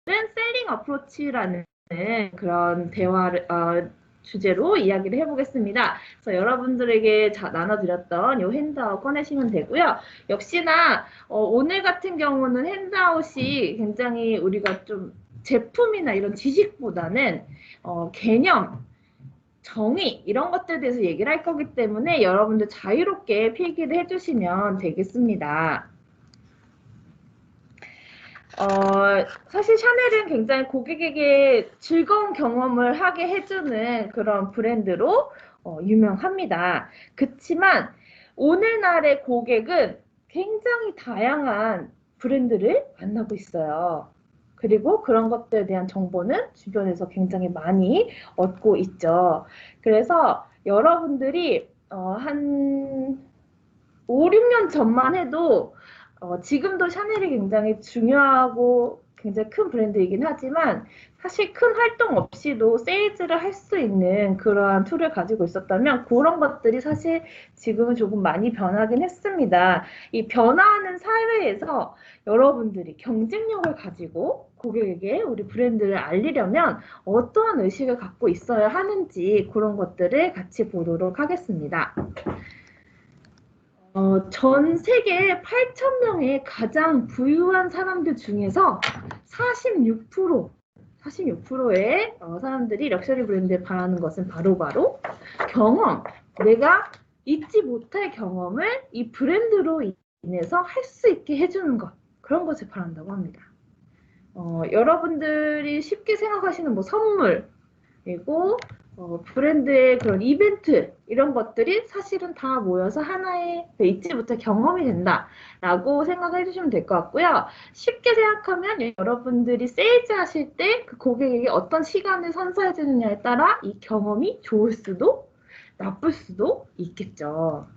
셀링 어프로치라는 그런 대화를 주제로 이야기를 해보겠습니다. 그래서 여러분들에게 나눠드렸던 이 핸드아웃 꺼내시면 되고요. 역시나 오늘 같은 경우는 핸드아웃이 굉장히 우리가 좀 제품이나 이런 지식보다는 개념, 정의 이런 것들에 대해서 얘기를 할 거기 때문에 여러분들 자유롭게 필기를 해주시면 되겠습니다. 사실 샤넬은 굉장히 고객에게 즐거운 경험을 하게 해주는 그런 브랜드로 유명합니다. 그렇지만 오늘날의 고객은 굉장히 다양한 브랜드를 만나고 있어요. 그리고 그런 것들에 대한 정보는 주변에서 굉장히 많이 얻고 있죠. 그래서 여러분들이 한 5, 6년 전만 해도 지금도 샤넬이 굉장히 중요하고 굉장히 큰 브랜드이긴 하지만 사실 큰 활동 없이도 세일즈를 할 수 있는 그러한 툴을 가지고 있었다면 그런 것들이 사실 지금은 조금 많이 변하긴 했습니다. 이 변화하는 사회에서 여러분들이 경쟁력을 가지고 고객에게 우리 브랜드를 알리려면 어떠한 의식을 갖고 있어야 하는지 그런 것들을 같이 보도록 하겠습니다. 전 세계 8,000명의 가장 부유한 사람들 중에서 46%의 사람들이 럭셔리 브랜드에 바라는 것은 바로 경험, 내가 잊지 못할 경험을 이 브랜드로 인해서 할 수 있게 해주는 것, 그런 것을 바란다고 합니다. 여러분들이 쉽게 생각하시는 뭐 선물, 그리고 브랜드의 그런 이벤트 이런 것들이 사실은 다 모여서 하나의 잊지 못할 경험이 된다라고 생각해 주시면 될 것 같고요. 쉽게 생각하면 여러분들이 세일즈 하실 때 그 고객에게 어떤 시간을 선사해 주느냐에 따라 이 경험이 좋을 수도 나쁠 수도 있겠죠.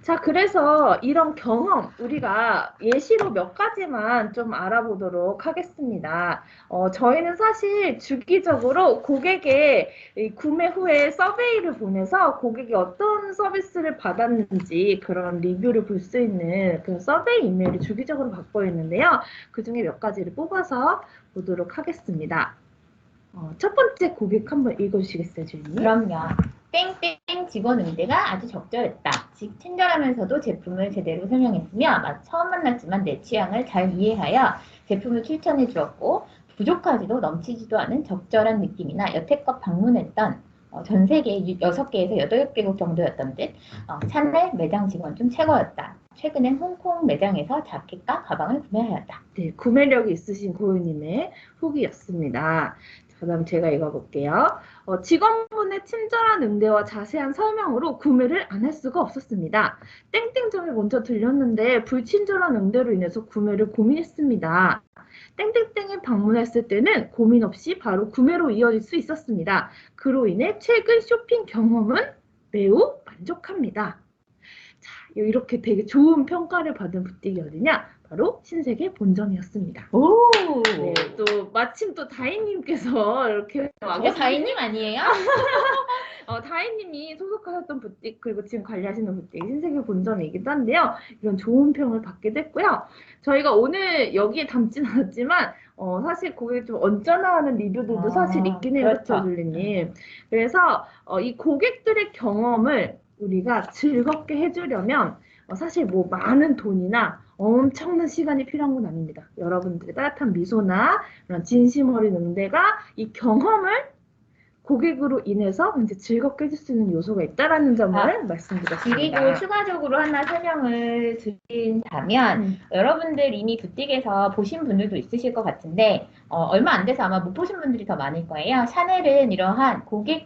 자, 그래서 이런 경험 우리가 예시로 몇 가지만 좀 알아보도록 하겠습니다. 저희는 사실 주기적으로 고객의 구매 후에 서베이를 보내서 고객이 어떤 서비스를 받았는지 그런 리뷰를 볼 수 있는 그 서베이 이메일을 주기적으로 받고 있는데요. 그 중에 몇 가지를 뽑아서 보도록 하겠습니다. 첫 번째 고객 한번 읽어주시겠어요, 주인님? 그럼요. 땡땡 직원 응대가 아주 적절했다. 즉 친절하면서도 제품을 제대로 설명했으며 처음 만났지만 내 취향을 잘 이해하여 제품을 추천해 주었고 부족하지도 넘치지도 않은 적절한 느낌이나 여태껏 방문했던 전 세계 6개에서 8개국 정도였던 듯 샤넬 매장 직원 중 최고였다. 최근엔 홍콩 매장에서 자켓과 가방을 구매하였다. 네, 구매력이 있으신 고객님의 후기였습니다. 그다음 제가 읽어볼게요. 직원분의 친절한 응대와 자세한 설명으로 구매를 안 할 수가 없었습니다. 땡땡점에 먼저 들렸는데 불친절한 응대로 인해서 구매를 고민했습니다. 땡땡땡에 방문했을 때는 고민 없이 바로 구매로 이어질 수 있었습니다. 그로 인해 최근 쇼핑 경험은 매우 만족합니다. 자, 이렇게 되게 좋은 평가를 받은 부티기 어디냐? 바로 신세계 본점이었습니다. 오! 네, 또 마침 또 다인님께서 이렇게 다인님 아니에요? 다인님이 소속하셨던 부틱 그리고 지금 관리하시는 부틱 신세계 본점이기도 한데요. 이런 좋은 평을 받게 됐고요. 저희가 오늘 여기에 담진 않았지만 사실 고객이 좀 언짢아하는 리뷰들도 사실 있긴 해요, 그렇죠, 줄리님. 그래서 이 고객들의 경험을 우리가 즐겁게 해주려면 사실 뭐 많은 돈이나 엄청난 시간이 필요한 건 아닙니다. 여러분들의 따뜻한 미소나 그런 진심 어린 응대가 이 경험을 고객으로 인해서 이제 즐겁게 해줄 수 있는 요소가 있다라는 점을 말씀드렸습니다. 그리고 추가적으로 하나 설명을 드린다면 여러분들 이미 부틱에서 보신 분들도 있으실 것 같은데 얼마 안 돼서 아마 못 보신 분들이 더 많을 거예요. 샤넬은 이러한 고객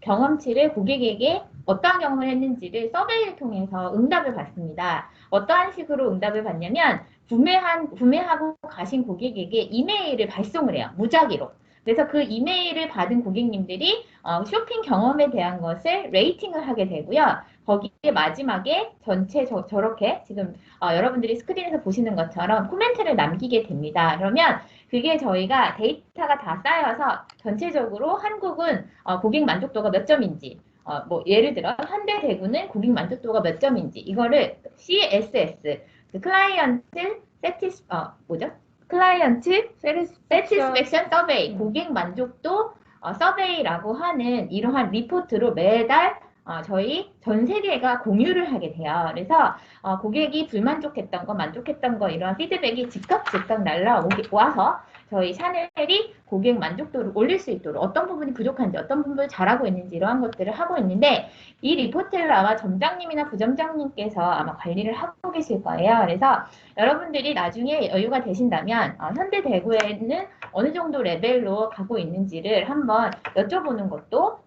경험치를 고객에게 어떠한 경험을 했는지를 서베이를 통해서 응답을 받습니다. 어떠한 식으로 응답을 받냐면 구매하고 가신 고객에게 이메일을 발송을 해요. 무작위로. 그래서 그 이메일을 받은 고객님들이 쇼핑 경험에 대한 것을 레이팅을 하게 되고요. 거기에 마지막에 전체 저렇게 지금 여러분들이 스크린에서 보시는 것처럼 코멘트를 남기게 됩니다. 그러면 그게 저희가 데이터가 다 쌓여서 전체적으로 한국은 고객 만족도가 몇 점인지 뭐 예를 들어 현대 대구는 고객 만족도가 몇 점인지 이거를 CSS 클라이언트 세티스 뭐죠? 클라이언트 세티스팩션. satisfaction survey, 고객 만족도 서베이라고 하는 이러한 리포트로 매달 저희 전 세계가 공유를 하게 돼요. 그래서 고객이 불만족했던 거, 만족했던 거 이러한 피드백이 즉각 날라와서 저희 샤넬이 고객 만족도를 올릴 수 있도록 어떤 부분이 부족한지, 어떤 부분을 잘하고 있는지 이러한 것들을 하고 있는데 이 리포트를 아마 점장님이나 부점장님께서 아마 관리를 하고 계실 거예요. 그래서 여러분들이 나중에 여유가 되신다면 현대대구에는 어느 정도 레벨로 가고 있는지를 한번 여쭤보는 것도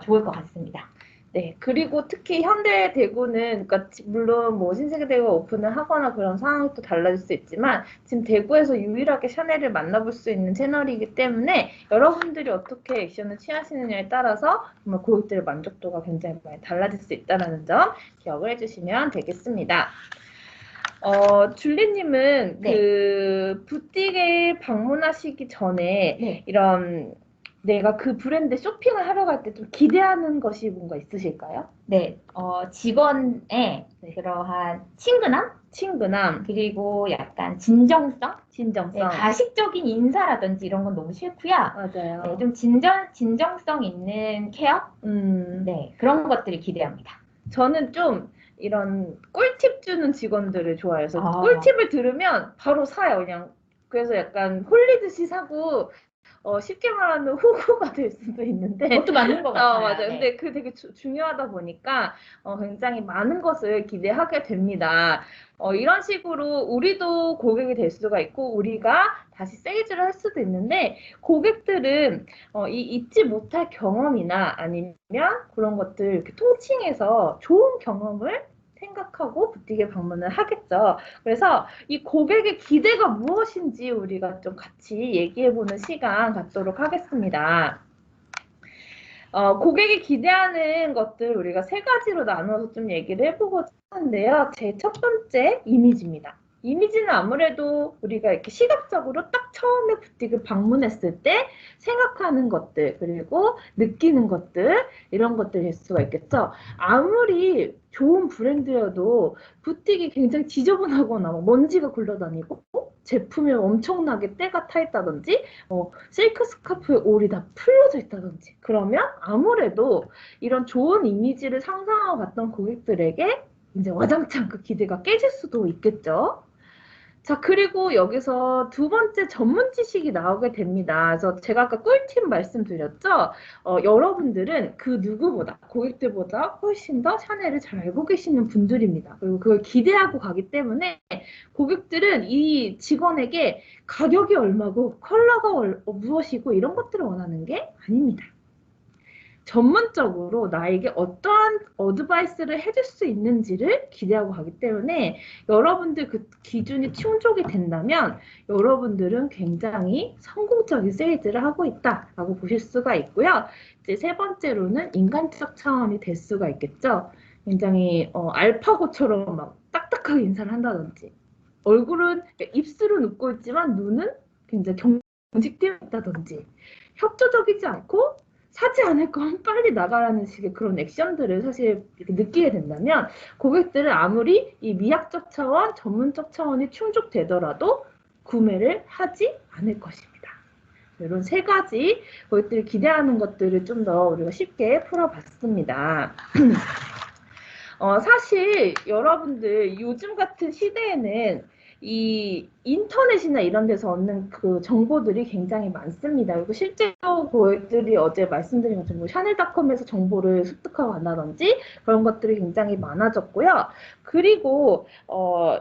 좋을 것 같습니다. 네, 그리고 특히 현대대구는, 그러니까 물론 뭐 신세계대구가 오픈을 하거나 그런 상황이 또 달라질 수 있지만, 지금 대구에서 유일하게 샤넬을 만나볼 수 있는 채널이기 때문에, 여러분들이 어떻게 액션을 취하시느냐에 따라서 정말 고객들의 만족도가 굉장히 많이 달라질 수 있다는 점 기억을 해주시면 되겠습니다. 줄리님은 네. 그 부티크에 방문하시기 전에 네. 이런 내가 그 브랜드 쇼핑을 하러 갈 때 좀 기대하는 것이 뭔가 있으실까요? 네, 직원의 네. 그러한 친근함, 그리고 약간 진정성, 진정성. 네, 가식적인 인사라든지 이런 건 너무 싫고요. 맞아요. 네, 좀 진정성 있는 케어? 네, 그런 것들을 기대합니다. 저는 좀 이런 꿀팁 주는 직원들을 좋아해서 아. 꿀팁을 들으면 바로 사요, 그냥. 그래서 약간 홀리듯이 사고, 쉽게 말하면 호구가 될 수도 있는데. 그것도 맞는 것 같아요. 맞아요. 네. 근데 그 되게 중요하다 보니까 굉장히 많은 것을 기대하게 됩니다. 이런 식으로 우리도 고객이 될 수가 있고 우리가 다시 세일즈를 할 수도 있는데 고객들은 이 잊지 못할 경험이나 아니면 그런 것들 이렇게 통칭해서 좋은 경험을 생각하고 부티크에 방문을 하겠죠. 그래서 이 고객의 기대가 무엇인지 우리가 좀 같이 얘기해보는 시간 갖도록 하겠습니다. 고객이 기대하는 것들 우리가 세 가지로 나눠서 좀 얘기를 해보고자 하는데요. 제 첫 번째 이미지입니다. 이미지는 아무래도 우리가 이렇게 시각적으로 딱 처음에 부티크 방문했을 때 생각하는 것들 그리고 느끼는 것들 이런 것들일 수가 있겠죠. 아무리 좋은 브랜드여도 부티크가 굉장히 지저분하거나 먼지가 굴러다니고 제품이 엄청나게 때가 타 있다든지 실크 스카프에 올이 다 풀려져 있다든지 그러면 아무래도 이런 좋은 이미지를 상상하고 갔던 고객들에게 이제 와장창 그 기대가 깨질 수도 있겠죠. 자, 그리고 여기서 두 번째 전문 지식이 나오게 됩니다. 그래서 제가 아까 꿀팁 말씀드렸죠? 여러분들은 그 누구보다, 고객들보다 훨씬 더 샤넬을 잘 알고 계시는 분들입니다. 그리고 그걸 기대하고 가기 때문에 고객들은 이 직원에게 가격이 얼마고 컬러가 무엇이고 이런 것들을 원하는 게 아닙니다. 전문적으로 나에게 어떠한 어드바이스를 해줄 수 있는지를 기대하고 가기 때문에 여러분들 그 기준이 충족이 된다면 여러분들은 굉장히 성공적인 세일즈를 하고 있다라고 보실 수가 있고요. 이제 세 번째로는 인간적 차원이 될 수가 있겠죠. 굉장히 알파고처럼 막 딱딱하게 인사를 한다든지 얼굴은 입술은 웃고 있지만 눈은 굉장히 경직되어 있다든지 협조적이지 않고 사지 않을 건 빨리 나가라는 식의 그런 액션들을 사실 이렇게 느끼게 된다면 고객들은 아무리 이 미학적 차원, 전문적 차원이 충족되더라도 구매를 하지 않을 것입니다. 이런 세 가지 고객들이 기대하는 것들을 좀 더 우리가 쉽게 풀어봤습니다. 사실 여러분들 요즘 같은 시대에는 이 인터넷이나 이런 데서 얻는 그 정보들이 굉장히 많습니다. 그리고 실제로 고객들이 어제 말씀드린 것처럼 뭐 샤넬닷컴에서 정보를 습득하고 간다든지 그런 것들이 굉장히 많아졌고요. 그리고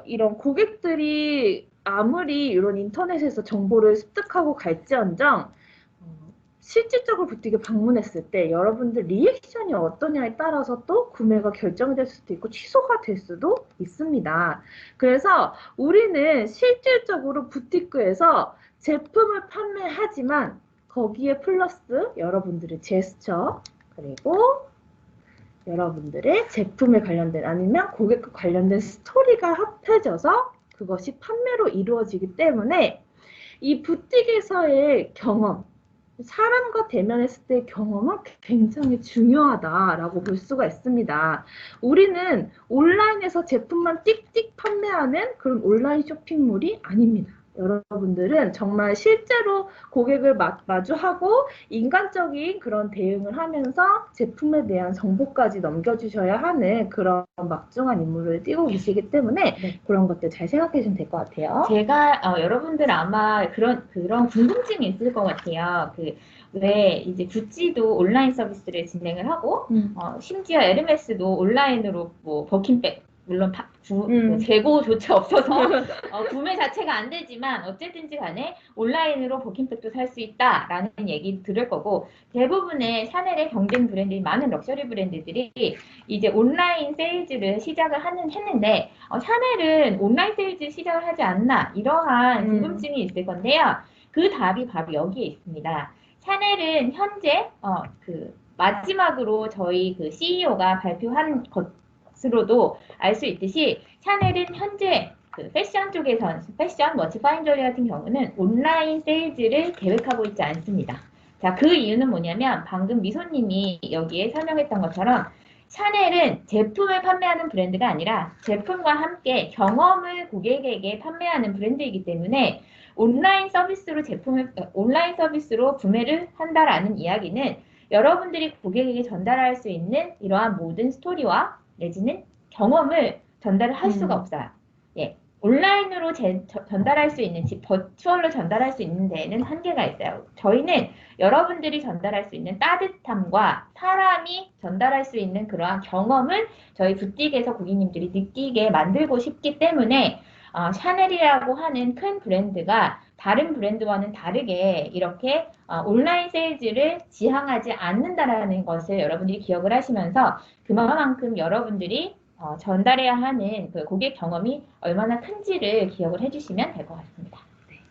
이런 고객들이 아무리 이런 인터넷에서 정보를 습득하고 갈지언정 실질적으로 부티크에 방문했을 때 여러분들 리액션이 어떠냐에 따라서 또 구매가 결정될 수도 있고 취소가 될 수도 있습니다. 그래서 우리는 실질적으로 부티크에서 제품을 판매하지만 거기에 플러스 여러분들의 제스처 그리고 여러분들의 제품에 관련된 아니면 고객과 관련된 스토리가 합해져서 그것이 판매로 이루어지기 때문에 이 부티크에서의 경험 사람과 대면했을 때의 경험은 굉장히 중요하다라고 볼 수가 있습니다. 우리는 온라인에서 제품만 띡띡 판매하는 그런 온라인 쇼핑몰이 아닙니다. 여러분들은 정말 실제로 고객을 마주하고 인간적인 그런 대응을 하면서 제품에 대한 정보까지 넘겨주셔야 하는 그런 막중한 임무를 띄고 계시기 때문에 네. 그런 것들 잘 생각해 주시면 될 것 같아요. 제가 여러분들 아마 그런 궁금증이 있을 것 같아요. 왜 이제 구찌도 온라인 서비스를 진행을 하고 심지어 에르메스도 온라인으로 뭐 버킨백 물론 재고조차 없어서 구매 자체가 안 되지만 어쨌든지 간에 온라인으로 버킨백도 살 수 있다라는 얘기 들을 거고 대부분의 샤넬의 경쟁 브랜드인 많은 럭셔리 브랜드들이 이제 온라인 세일즈를 시작을 했는데 샤넬은 온라인 세일즈 시작을 하지 않나 이러한 궁금증이 있을 건데요. 그 답이 바로 여기에 있습니다. 샤넬은 현재 마지막으로 저희 그 CEO가 발표한 것으로도 알 수 있듯이 샤넬은 현재 그 패션 쪽에선 패션 머치 파인저리 같은 경우는 온라인 세일즈를 계획하고 있지 않습니다. 자, 그 이유는 뭐냐면 방금 미소님이 여기에 설명했던 것처럼 샤넬은 제품을 판매하는 브랜드가 아니라 제품과 함께 경험을 고객에게 판매하는 브랜드이기 때문에 온라인 서비스로 구매를 한다라는 이야기는 여러분들이 고객에게 전달할 수 있는 이러한 모든 스토리와 내지는 경험을 전달을 할 수가 없어요. 예. 온라인으로 전달할 수 있는, 버추얼로 전달할 수 있는 데에는 한계가 있어요. 저희는 여러분들이 전달할 수 있는 따뜻함과 사람이 전달할 수 있는 그러한 경험을 저희 부틱에서 고객님들이 느끼게 만들고 싶기 때문에 샤넬이라고 하는 큰 브랜드가 다른 브랜드와는 다르게 이렇게 온라인 세일즈를 지향하지 않는다라는 것을 여러분들이 기억을 하시면서 그만큼 여러분들이 전달해야 하는 그 고객 경험이 얼마나 큰지를 기억을 해주시면 될 것 같습니다.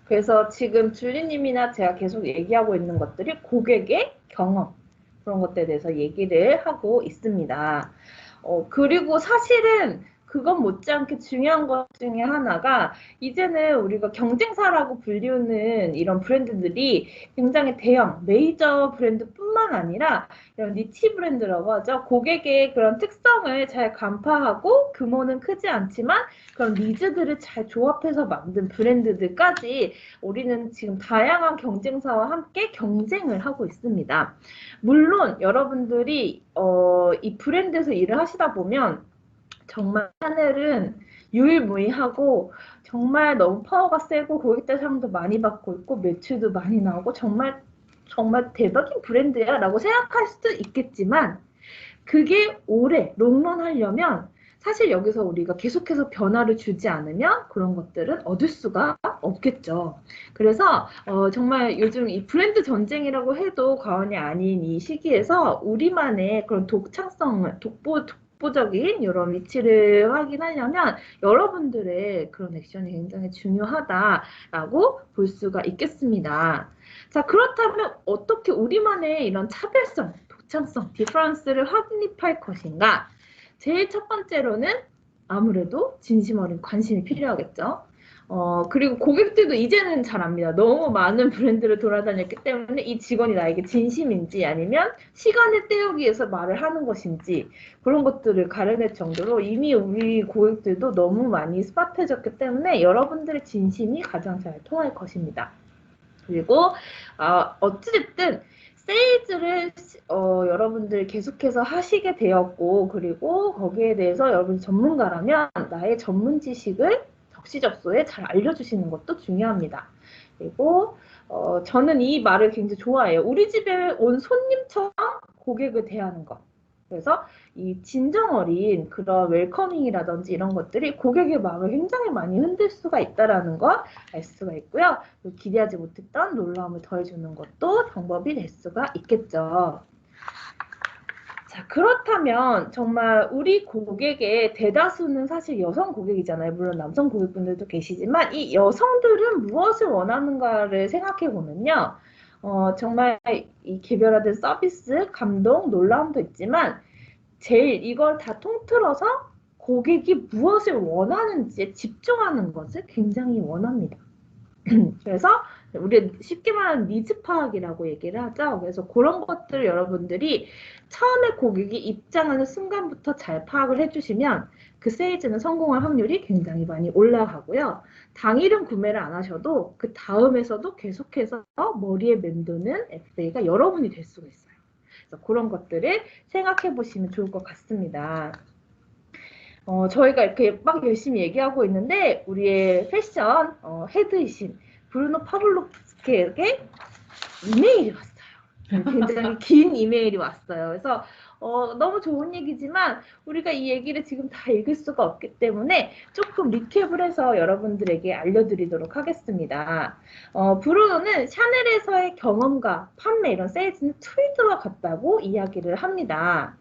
그래서 지금 줄리님이나 제가 계속 얘기하고 있는 것들이 고객의 경험 그런 것들에 대해서 얘기를 하고 있습니다. 그리고 사실은 그건 못지않게 중요한 것 중에 하나가 이제는 우리가 경쟁사라고 불리우는 이런 브랜드들이 굉장히 대형 메이저 브랜드뿐만 아니라 이런 니치 브랜드라고 하죠. 고객의 그런 특성을 잘 간파하고 규모는 크지 않지만 그런 니즈들을 잘 조합해서 만든 브랜드들까지 우리는 지금 다양한 경쟁사와 함께 경쟁을 하고 있습니다. 물론 여러분들이 이 브랜드에서 일을 하시다 보면 정말 샤넬은 유일무이하고 정말 너무 파워가 세고 고객들 사랑도 많이 받고 있고 매출도 많이 나오고 정말 대박인 브랜드야 라고 생각할 수도 있겠지만 그게 오래 롱런 하려면 사실 여기서 우리가 계속해서 변화를 주지 않으면 그런 것들은 얻을 수가 없겠죠. 그래서 정말 요즘 이 브랜드 전쟁이라고 해도 과언이 아닌 이 시기에서 우리만의 그런 독보적인 이런 위치를 확인하려면 여러분들의 그런 액션이 굉장히 중요하다라고 볼 수가 있겠습니다. 자, 그렇다면 어떻게 우리만의 이런 차별성, 독창성, 디퍼런스를 확립할 것인가? 제일 첫 번째로는 아무래도 진심 어린 관심이 필요하겠죠. 그리고 고객들도 이제는 잘 압니다. 너무 많은 브랜드를 돌아다녔기 때문에 이 직원이 나에게 진심인지 아니면 시간을 때우기 위해서 말을 하는 것인지 그런 것들을 가려낼 정도로 이미 우리 고객들도 너무 많이 스팟해졌기 때문에 여러분들의 진심이 가장 잘 통할 것입니다. 그리고 어찌됐든 세일즈를 여러분들 계속해서 하시게 되었고 그리고 거기에 대해서 여러분 전문가라면 나의 전문 지식을 적시적소에 잘 알려주시는 것도 중요합니다. 그리고 저는 이 말을 굉장히 좋아해요. 우리 집에 온 손님처럼 고객을 대하는 것. 그래서 이 진정 어린 그런 웰커밍이라든지 이런 것들이 고객의 마음을 굉장히 많이 흔들 수가 있다는 걸 알 수가 있고요. 기대하지 못했던 놀라움을 더해주는 것도 방법이 될 수가 있겠죠. 자, 그렇다면 정말 우리 고객의 대다수는 사실 여성 고객이잖아요. 물론 남성 고객분들도 계시지만 이 여성들은 무엇을 원하는가를 생각해 보면요. 정말 이 개별화된 서비스, 감동, 놀라움도 있지만 제일 이걸 다 통틀어서 고객이 무엇을 원하는지에 집중하는 것을 굉장히 원합니다. 그래서 우리 쉽게 말하는 니즈 파악이라고 얘기를 하죠. 그래서 그런 것들 여러분들이 처음에 고객이 입장하는 순간부터 잘 파악을 해주시면 그 세일즈는 성공할 확률이 굉장히 많이 올라가고요. 당일은 구매를 안 하셔도 그 다음에서도 계속해서 머리에 맴도는 FA가 여러분이 될 수가 있어요. 그래서 그런 것들을 생각해 보시면 좋을 것 같습니다. 저희가 이렇게 막 열심히 얘기하고 있는데 우리의 패션 헤드이신 브루노 파블로스케에게 이메일이 왔어요. 굉장히 긴 이메일이 왔어요. 그래서 너무 좋은 얘기지만 우리가 이 얘기를 지금 다 읽을 수가 없기 때문에 조금 리캡을 해서 여러분들에게 알려드리도록 하겠습니다. 브루노는 샤넬에서의 경험과 판매 이런 세일즈는 트레이드와 같다고 이야기를 합니다.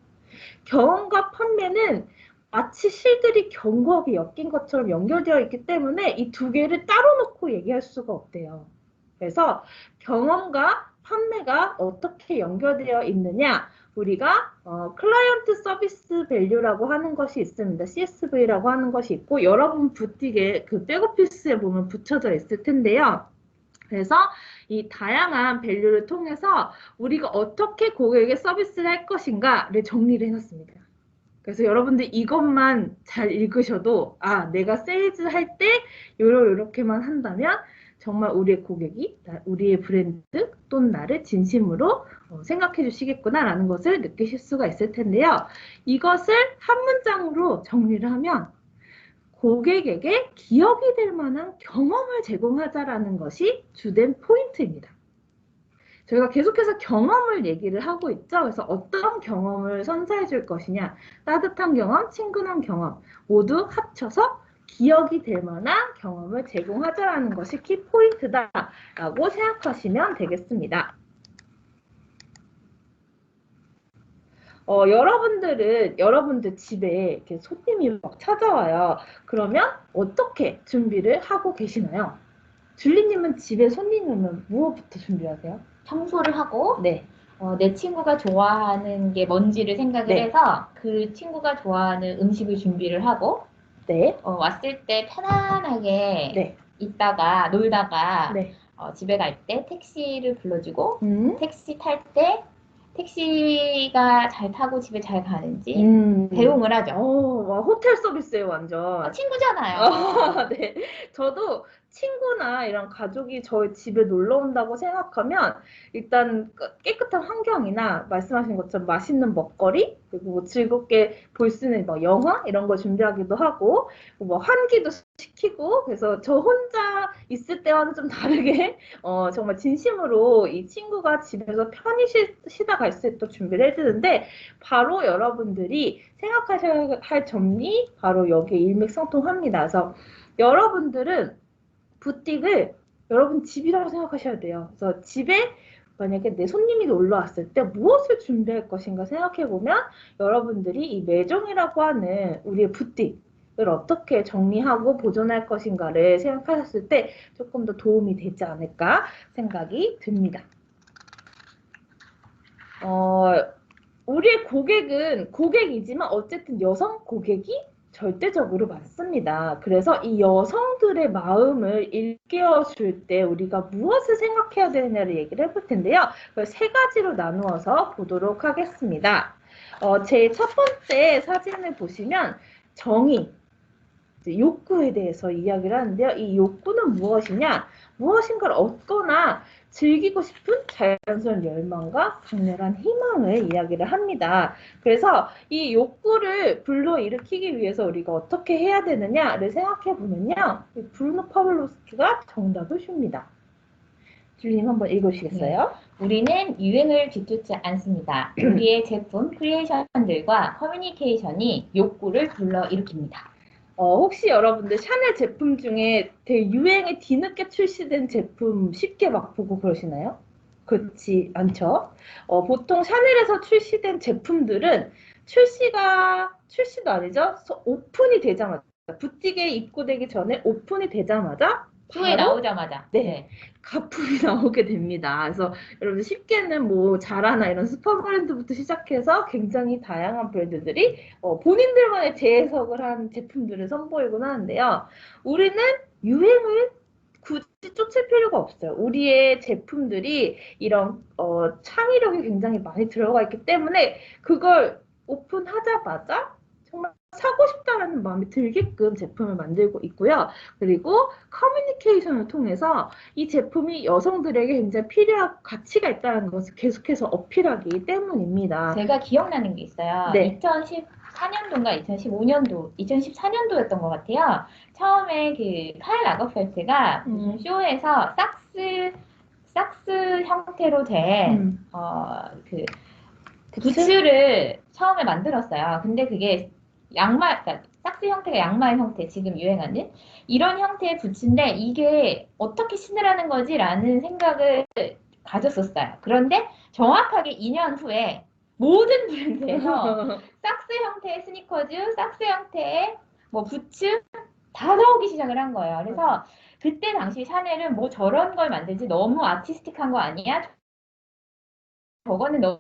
경험과 판매는 마치 실들이 견고하게 엮인 것처럼 연결되어 있기 때문에 이 두 개를 따로 놓고 얘기할 수가 없대요. 그래서 경험과 판매가 어떻게 연결되어 있느냐, 우리가 클라이언트 서비스 밸류라고 하는 것이 있습니다. CSV라고 하는 것이 있고 여러분 부티게 그 백오피스에 보면 붙여져 있을 텐데요. 그래서 이 다양한 밸류를 통해서 우리가 어떻게 고객에게 서비스를 할 것인가를 정리를 해놨습니다. 그래서 여러분들 이것만 잘 읽으셔도 내가 세일즈 할 때 요렇게만 한다면 정말 우리의 고객이 우리의 브랜드 또는 나를 진심으로 생각해 주시겠구나라는 것을 느끼실 수가 있을 텐데요. 이것을 한 문장으로 정리를 하면 고객에게 기억이 될 만한 경험을 제공하자라는 것이 주된 포인트입니다. 저희가 계속해서 경험을 얘기를 하고 있죠. 그래서 어떤 경험을 선사해 줄 것이냐, 따뜻한 경험, 친근한 경험 모두 합쳐서 기억이 될 만한 경험을 제공하자라는 것이 키포인트다라고 생각하시면 되겠습니다. 여러분들 집에 이렇게 손님이 막 찾아와요. 그러면 어떻게 준비를 하고 계시나요? 줄리님은 집에 손님이 오면 무엇부터 준비하세요? 청소를 하고 네. 내 친구가 좋아하는 게 뭔지를 생각을 네. 해서 그 친구가 좋아하는 음식을 준비를 하고 네. 왔을 때 편안하게 네. 있다가 놀다가 네. 집에 갈 때 택시를 불러주고 택시 탈 때 택시가 잘 타고 집에 잘 가는지 배웅을 하죠. 와, 호텔 서비스예요, 완전. 친구잖아요. 네. 저도 친구나 이런 가족이 저희 집에 놀러 온다고 생각하면 일단 깨끗한 환경이나 말씀하신 것처럼 맛있는 먹거리 그리고 뭐 즐겁게 볼 수 있는 뭐 영화 이런 걸 준비하기도 하고 뭐 환기도 시키고 그래서 저 혼자 있을 때와는 좀 다르게 정말 진심으로 이 친구가 집에서 편히 쉬다 갈 수 있도록 준비를 해주는데 바로 여러분들이 생각하셔야 할 점이 바로 여기에 일맥상통합니다. 그래서 여러분들은 부틱을 여러분 집이라고 생각하셔야 돼요. 그래서 집에 만약에 내 손님이 놀러 왔을 때 무엇을 준비할 것인가 생각해 보면 여러분들이 이 매종이라고 하는 우리의 부틱을 어떻게 정리하고 보존할 것인가를 생각하셨을 때 조금 더 도움이 되지 않을까 생각이 듭니다. 우리의 고객은 고객이지만 어쨌든 여성 고객이 절대적으로 많습니다. 그래서 이 여성들의 마음을 일깨워줄 때 우리가 무엇을 생각해야 되느냐를 얘기를 해볼 텐데요. 세 가지로 나누어서 보도록 하겠습니다. 제 첫 번째 사진을 보시면 정의, 욕구에 대해서 이야기를 하는데요. 이 욕구는 무엇이냐? 무엇인가를 얻거나 즐기고 싶은 자연스러운 열망과 강렬한 희망을 이야기를 합니다. 그래서 이 욕구를 불러일으키기 위해서 우리가 어떻게 해야 되느냐를 생각해 보면요. 브루노 파블로스키가 정답을 줍니다. 줄님 한번 읽으시겠어요? 네. 우리는 유행을 뒤쫓지 않습니다. 우리의 제품 크리에이션들과 커뮤니케이션이 욕구를 불러일으킵니다. 혹시 여러분들 샤넬 제품 중에 되게 유행에 뒤늦게 출시된 제품 쉽게 막 보고 그러시나요? 그렇지 않죠? 보통 샤넬에서 출시된 제품들은 출시도 아니죠? 오픈이 되자마자, 부티크에 입고되기 전에 오픈이 되자마자 후에 나오자마자. 네. 가품이 나오게 됩니다. 그래서 여러분 쉽게는 뭐 자라나 이런 스파 브랜드부터 시작해서 굉장히 다양한 브랜드들이 본인들만의 재해석을 한 제품들을 선보이곤 하는데요. 우리는 유행을 굳이 쫓을 필요가 없어요. 우리의 제품들이 이런 창의력이 굉장히 많이 들어가 있기 때문에 그걸 오픈하자마자 정말 사고 싶다라는 마음이 들게끔 제품을 만들고 있고요. 그리고 커뮤니케이션을 통해서 이 제품이 여성들에게 굉장히 필요한 가치가 있다는 것을 계속해서 어필하기 때문입니다. 제가 기억나는 게 있어요. 네. 2014년도인가 2015년도, 2014년도였던 것 같아요. 처음에 그 카일 라거펠트가 무슨 쇼에서 삭스 형태로 된 부츠를 처음에 만들었어요. 근데 그게 양말, 그러니까 삭스 형태가 양말 형태, 지금 유행하는 이런 형태의 부츠인데 이게 어떻게 신으라는 거지라는 생각을 가졌었어요. 그런데 정확하게 2년 후에 모든 브랜드에서 삭스 형태의 스니커즈, 삭스 형태의 뭐 부츠 다 나오기 시작을 한 거예요. 그래서 그때 당시 샤넬은 뭐 저런 걸 만들지 너무 아티스틱한 거 아니야? 저거는 너무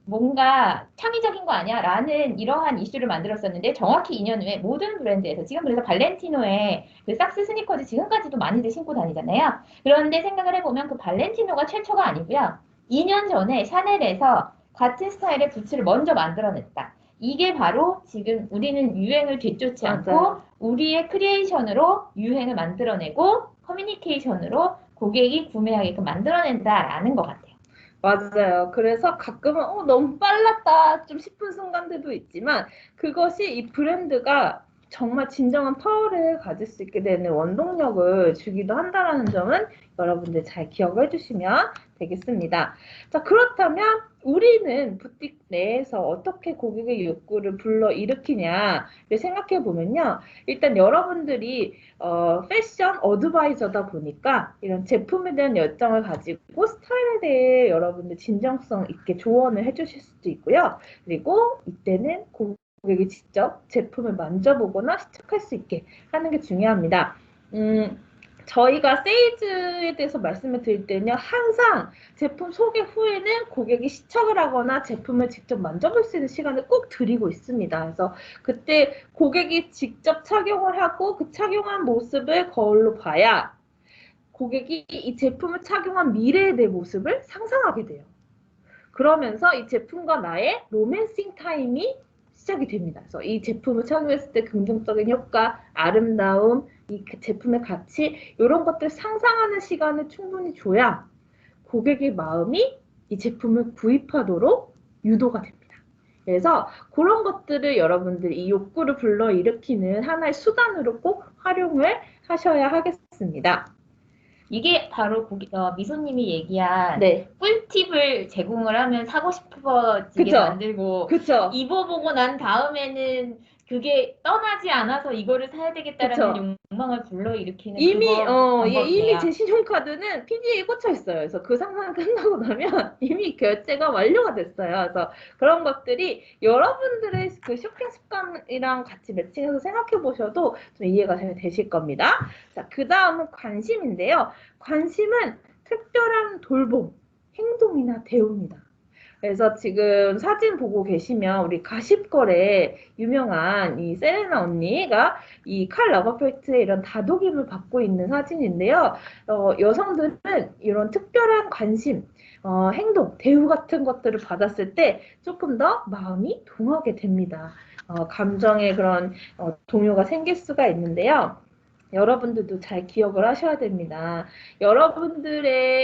뭔가 창의적인 거 아니야? 라는 이러한 이슈를 만들었었는데 정확히 2년 후에 모든 브랜드에서 지금 그래서 발렌티노의 그 삭스 스니커즈 지금까지도 많이들 신고 다니잖아요. 그런데 생각을 해보면 그 발렌티노가 최초가 아니고요. 2년 전에 샤넬에서 같은 스타일의 부츠를 먼저 만들어냈다. 이게 바로 지금 우리는 유행을 뒤쫓지 않고 맞아요. 우리의 크리에이션으로 유행을 만들어내고 커뮤니케이션으로 고객이 구매하게끔 만들어낸다라는 것 같아요. 맞아요. 그래서 가끔은 너무 빨랐다 좀 싶은 순간들도 있지만 그것이 이 브랜드가 정말 진정한 파워를 가질 수 있게 되는 원동력을 주기도 한다는 점은 여러분들 잘 기억해 주시면 되겠습니다. 자, 그렇다면 우리는 부틱 내에서 어떻게 고객의 욕구를 불러일으키냐를 생각해 보면요. 일단 여러분들이 패션 어드바이저다 보니까 이런 제품에 대한 열정을 가지고 스타일에 대해 여러분들 진정성 있게 조언을 해주실 수도 있고요. 그리고 이때는 고객이 직접 제품을 만져보거나 시척할 수 있게 하는 게 중요합니다. 저희가 세일즈에 대해서 말씀을 드릴 때는요, 항상 제품 소개 후에는 고객이 시척을 하거나 제품을 직접 만져볼 수 있는 시간을 꼭 드리고 있습니다. 그래서 그때 고객이 직접 착용을 하고 그 착용한 모습을 거울로 봐야 고객이 이 제품을 착용한 미래의 내 모습을 상상하게 돼요. 그러면서 이 제품과 나의 로맨싱 타임이 시작이 됩니다. 그래서 이 제품을 착용했을 때 긍정적인 효과, 아름다움, 이 제품의 가치 이런 것들 상상하는 시간을 충분히 줘야 고객의 마음이 이 제품을 구입하도록 유도가 됩니다. 그래서 그런 것들을 여러분들 이 욕구를 불러일으키는 하나의 수단으로 꼭 활용을 하셔야 하겠습니다. 이게 바로 미소님이 얘기한 네. 꿀팁을 제공을 하면 사고 싶어지게 그쵸? 만들고 그쵸? 입어보고 난 다음에는 그게 떠나지 않아서 이거를 사야 되겠다라는 욕망을 불러일으키는 이미 방법이네요. 제 신용카드는 PDA에 꽂혀 있어요. 그래서 그 상황 끝나고 나면 이미 결제가 완료가 됐어요. 그래서 그런 것들이 여러분들의 그 쇼핑 습관이랑 같이 매칭해서 생각해 보셔도 좀 이해가 잘 되실 겁니다. 자, 그 다음은 관심인데요. 관심은 특별한 돌봄, 행동이나 대우입니다. 그래서 지금 사진 보고 계시면 우리 가십걸의 유명한 이 세레나 언니가 이 칼 라거펠트의 이런 다독임을 받고 있는 사진인데요. 여성들은 이런 특별한 관심, 행동, 대우 같은 것들을 받았을 때 조금 더 마음이 동하게 됩니다. 감정의 그런 동요가 생길 수가 있는데요. 여러분들도 잘 기억을 하셔야 됩니다. 여러분들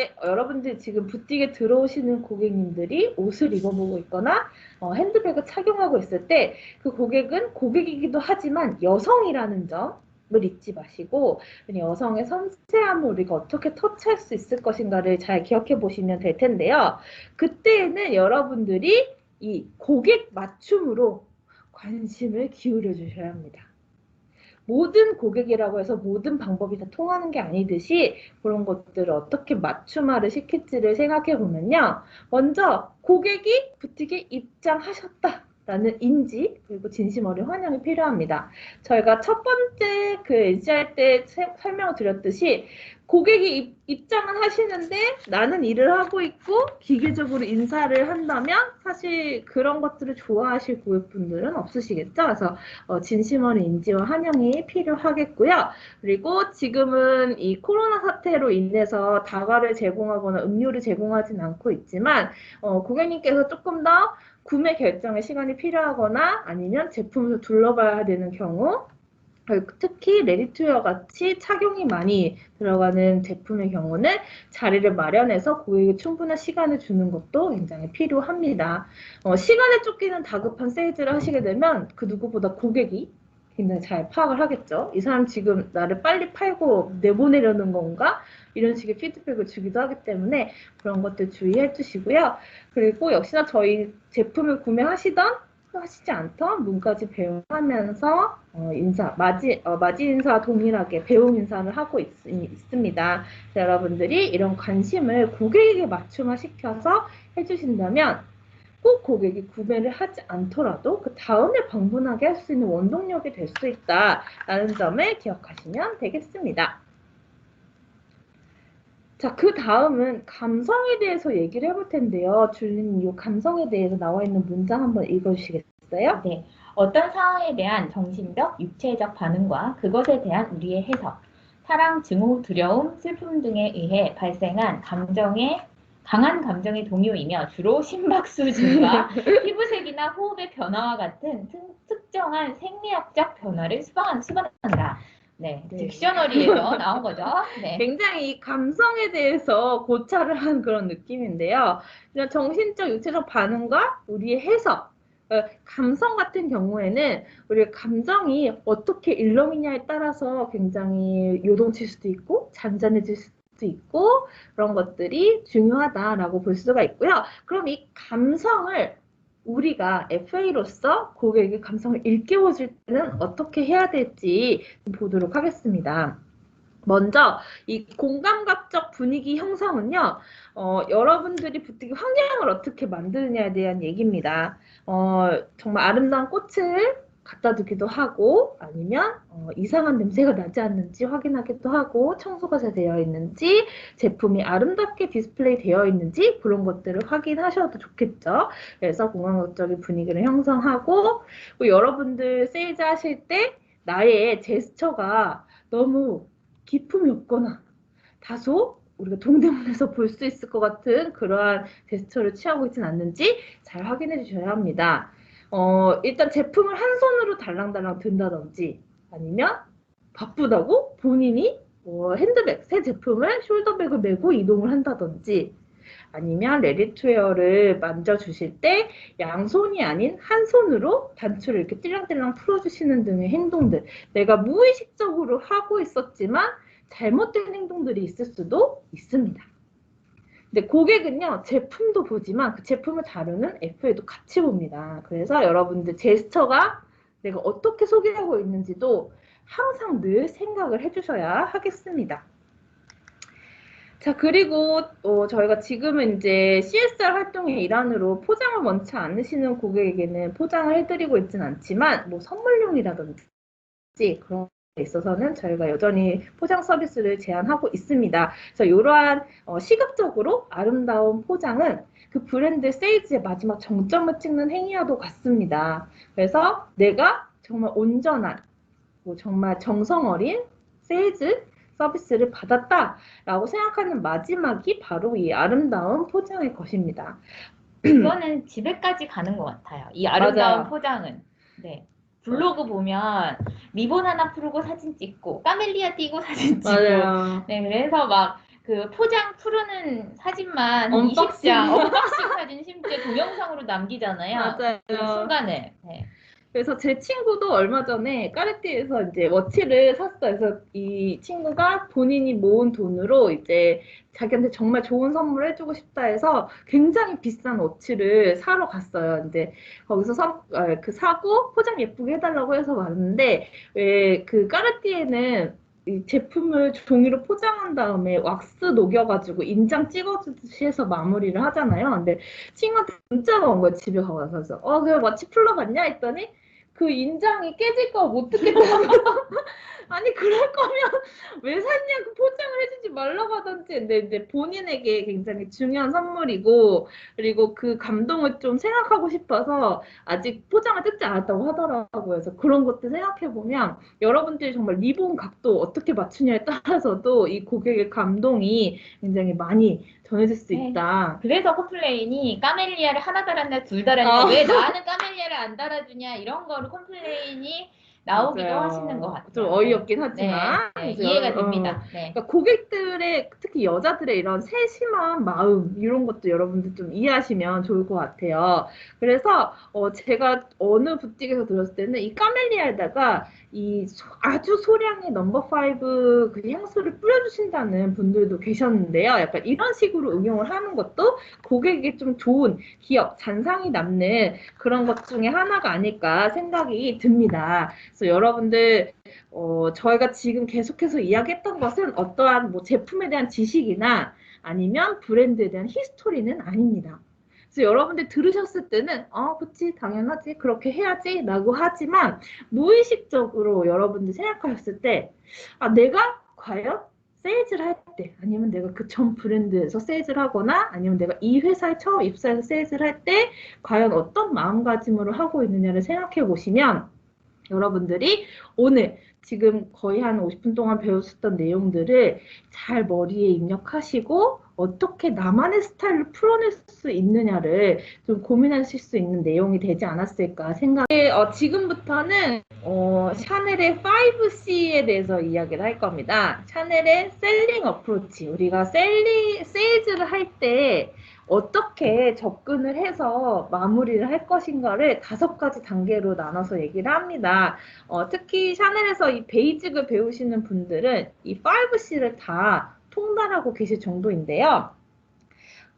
지금 부티에 들어오시는 고객님들이 옷을 입어보고 있거나 핸드백을 착용하고 있을 때 그 고객은 고객이기도 하지만 여성이라는 점을 잊지 마시고 여성의 섬세함을 우리가 어떻게 터치할 수 있을 것인가를 잘 기억해 보시면 될 텐데요. 그때에는 여러분들이 이 고객 맞춤으로 관심을 기울여 주셔야 합니다. 모든 고객이라고 해서 모든 방법이 다 통하는 게 아니듯이 그런 것들을 어떻게 맞춤화를 시킬지를 생각해 보면요. 먼저 고객이 부티에 입장하셨다. 라는 인지 그리고 진심 어린 환영이 필요합니다. 저희가 첫 번째 그 NC할 때 설명을 드렸듯이 고객이 입장을 하시는데 나는 일을 하고 있고 기계적으로 인사를 한다면 사실 그런 것들을 좋아하실 고객분들은 없으시겠죠. 그래서 진심 어린 인지와 환영이 필요하겠고요. 그리고 지금은 이 코로나 사태로 인해서 다과를 제공하거나 음료를 제공하진 않고 있지만 고객님께서 조금 더 구매 결정에 시간이 필요하거나 아니면 제품을 둘러봐야 되는 경우 특히 레디투웨어 같이 착용이 많이 들어가는 제품의 경우는 자리를 마련해서 고객에게 충분한 시간을 주는 것도 굉장히 필요합니다. 시간에 쫓기는 다급한 세일즈를 하시게 되면 그 누구보다 고객이 굉장히 잘 파악을 하겠죠. 이 사람 지금 나를 빨리 팔고 내보내려는 건가? 이런 식의 피드백을 주기도 하기 때문에 그런 것들 주의해 주시고요. 그리고 역시나 저희 제품을 구매하시던 하시지 않던 문까지 배워가면서 맞이 인사 동일하게 배움 인사를 하고 있습니다. 여러분들이 이런 관심을 고객에게 맞춤화 시켜서 해주신다면 꼭 고객이 구매를 하지 않더라도 그 다음에 방문하게 할 수 있는 원동력이 될 수 있다라는 점을 기억하시면 되겠습니다. 자, 그 다음은 감성에 대해서 얘기를 해볼 텐데요. 줄리님, 이 감성에 대해서 나와 있는 문장 한번 읽어주시겠어요? 네. 어떤 상황에 대한 정신적, 육체적 반응과 그것에 대한 우리의 해석, 사랑, 증오, 두려움, 슬픔 등에 의해 발생한 강한 감정의 동요이며 주로 심박수 증가, 피부색이나 호흡의 변화와 같은 특정한 생리학적 변화를 수반한다. 네, 네. 딕셔너리에서 나온 거죠. 네. 굉장히 이 감성에 대해서 고찰을 한 그런 느낌인데요. 그냥 정신적, 육체적 반응과 우리의 해석, 감성 같은 경우에는 우리의 감정이 어떻게 일렁이냐에 따라서 굉장히 요동칠 수도 있고 잔잔해질 수도 있고 그런 것들이 중요하다라고 볼 수가 있고요. 그럼 이 감성을 우리가 FA로서 고객의 감성을 일깨워줄 때는 어떻게 해야 될지 보도록 하겠습니다. 먼저 이 공감각적 분위기 형성은요, 여러분들이 부티기 환경을 어떻게 만드느냐에 대한 얘기입니다. 정말 아름다운 꽃을 갖다 두기도 하고 아니면 이상한 냄새가 나지 않는지 확인하기도 하고 청소가 잘 되어 있는지 제품이 아름답게 디스플레이 되어 있는지 그런 것들을 확인하셔도 좋겠죠. 그래서 공감각적인 분위기를 형성하고 여러분들 세일즈 하실 때 나의 제스처가 너무 기품이 없거나 다소 우리가 동대문에서 볼 수 있을 것 같은 그러한 제스처를 취하고 있지는 않는지 잘 확인해 주셔야 합니다. 일단 제품을 한 손으로 달랑달랑 든다든지 아니면 바쁘다고 본인이 핸드백, 새 제품을 숄더백을 메고 이동을 한다든지 아니면 레디투웨어를 만져주실 때 양손이 아닌 한 손으로 단추를 이렇게 띠랑띠랑 풀어주시는 등의 행동들 내가 무의식적으로 하고 있었지만 잘못된 행동들이 있을 수도 있습니다. 근데 고객은요, 제품도 보지만 그 제품을 다루는 FA도 같이 봅니다. 그래서 여러분들 제스처가 내가 어떻게 소개하고 있는지도 항상 늘 생각을 해주셔야 하겠습니다. 자, 그리고 저희가 지금은 이제 CSR 활동의 일환으로 포장을 원치 않으시는 고객에게는 포장을 해드리고 있지는 않지만 뭐 선물용이라든지 그런 데 있어서는 저희가 여전히 포장 서비스를 제안하고 있습니다. 그래서 이러한 시각적으로 아름다운 포장은 그 브랜드 세일즈의 마지막 정점을 찍는 행위와도 같습니다. 그래서 내가 정말 온전한 정말 정성 어린 세일즈 서비스를 받았다라고 생각하는 마지막이 바로 이 아름다운 포장의 것입니다. 이거는 집에까지 가는 것 같아요. 이 아름다운 맞아요. 포장은. 네. 블로그 보면 리본 하나 풀고 사진 찍고 까멜리아 띄고 사진 찍고 맞아요. 네 그래서 막 그 포장 푸르는 사진만 한 언박싱. 20장 언박싱 사진 심지어 동영상으로 남기잖아요. 맞아요. 그 순간을. 네. 그래서 제 친구도 얼마 전에 까르띠에서 이제 워치를 샀어요. 그래서 이 친구가 본인이 모은 돈으로 이제 자기한테 정말 좋은 선물을 해주고 싶다 해서 굉장히 비싼 워치를 사러 갔어요. 이제 거기서 사고 포장 예쁘게 해달라고 해서 왔는데 왜 그 까르띠에는 이 제품을 종이로 포장한 다음에 왁스 녹여가지고 인장 찍어주듯이 해서 마무리를 하잖아요. 근데 친구한테 문자가 온 거예요. 집에 가고 나서. 그래서 그래 마치 풀러 갔냐 했더니 그 인장이 깨질까 봐 못 듣겠다고. 아니 그럴 거면 왜 샀냐 그 포장을 해주지 말라고 하던지. 근데 이제 본인에게 굉장히 중요한 선물이고 그리고 그 감동을 좀 생각하고 싶어서 아직 포장을 뜯지 않았다고 하더라고요. 그래서 그런 것도 생각해 보면 여러분들이 정말 리본 각도 어떻게 맞추냐에 따라서도 이 고객의 감동이 굉장히 많이 전해질 수 네. 있다. 그래서 컴플레인이 까멜리아를 하나 달았나 둘 달았냐, 왜 나는 까멜리아를 안 달아주냐, 이런 거로 컴플레인이 나오기도 맞아요. 하시는 것 같아요. 좀 네. 어이없긴 네, 하지만 네, 이제 이해가 됩니다. 네. 그러니까 고객들의 특히 여자들의 이런 세심한 마음 이런 것도 여러분들 좀 이해하시면 좋을 것 같아요. 그래서 제가 어느 부틱에서 들었을 때는 이 까멜리아에다가 이 아주 소량의 넘버 5 그 향수를 뿌려주신다는 분들도 계셨는데요. 약간 이런 식으로 응용을 하는 것도 고객에게 좀 좋은 기억, 잔상이 남는 그런 것 중에 하나가 아닐까 생각이 듭니다. 그래서 여러분들 저희가 지금 계속해서 이야기했던 것은 어떠한 뭐 제품에 대한 지식이나 아니면 브랜드에 대한 히스토리는 아닙니다. 그래서 여러분들 들으셨을 때는 그치 당연하지 그렇게 해야지 라고 하지만 무의식적으로 여러분들 생각하셨을 때 내가 과연 세일즈를 할 때 아니면 내가 그 전 브랜드에서 세일즈를 하거나 아니면 내가 이 회사에 처음 입사해서 세일즈를 할 때 과연 어떤 마음가짐으로 하고 있느냐를 생각해 보시면 여러분들이 오늘 지금 거의 한 50분 동안 배우셨던 내용들을 잘 머리에 입력하시고 어떻게 나만의 스타일을 풀어낼 수 있느냐를 좀 고민하실 수 있는 내용이 되지 않았을까 생각해. 지금부터는 샤넬의 5C에 대해서 이야기를 할 겁니다. 샤넬의 셀링 어프로치. 우리가 세일즈를 할때 어떻게 접근을 해서 마무리를 할 것인가를 5가지 단계로 나눠서 얘기를 합니다. 특히 샤넬에서 이 베이직을 배우시는 분들은 이 5C를 다 통달하고 계실 정도인데요.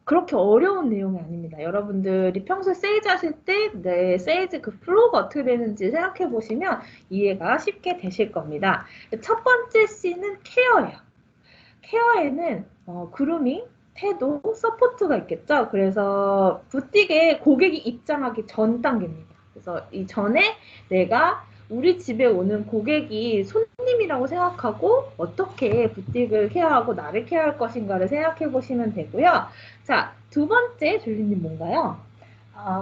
그렇게 어려운 내용이 아닙니다. 여러분들이 평소에 세일즈 하실 때 내 세일즈 그 플로우가 어떻게 되는지 생각해 보시면 이해가 쉽게 되실 겁니다. 첫 번째 C는 케어예요. 케어에는 그루밍, 태도, 서포트가 있겠죠. 그래서 부틱에 고객이 입장하기 전 단계입니다. 그래서 이 전에 내가 우리 집에 오는 고객이 손님이라고 생각하고 어떻게 부틱을 케어하고 나를 케어할 것인가를 생각해 보시면 되고요. 자, 두 번째 줄리님 뭔가요?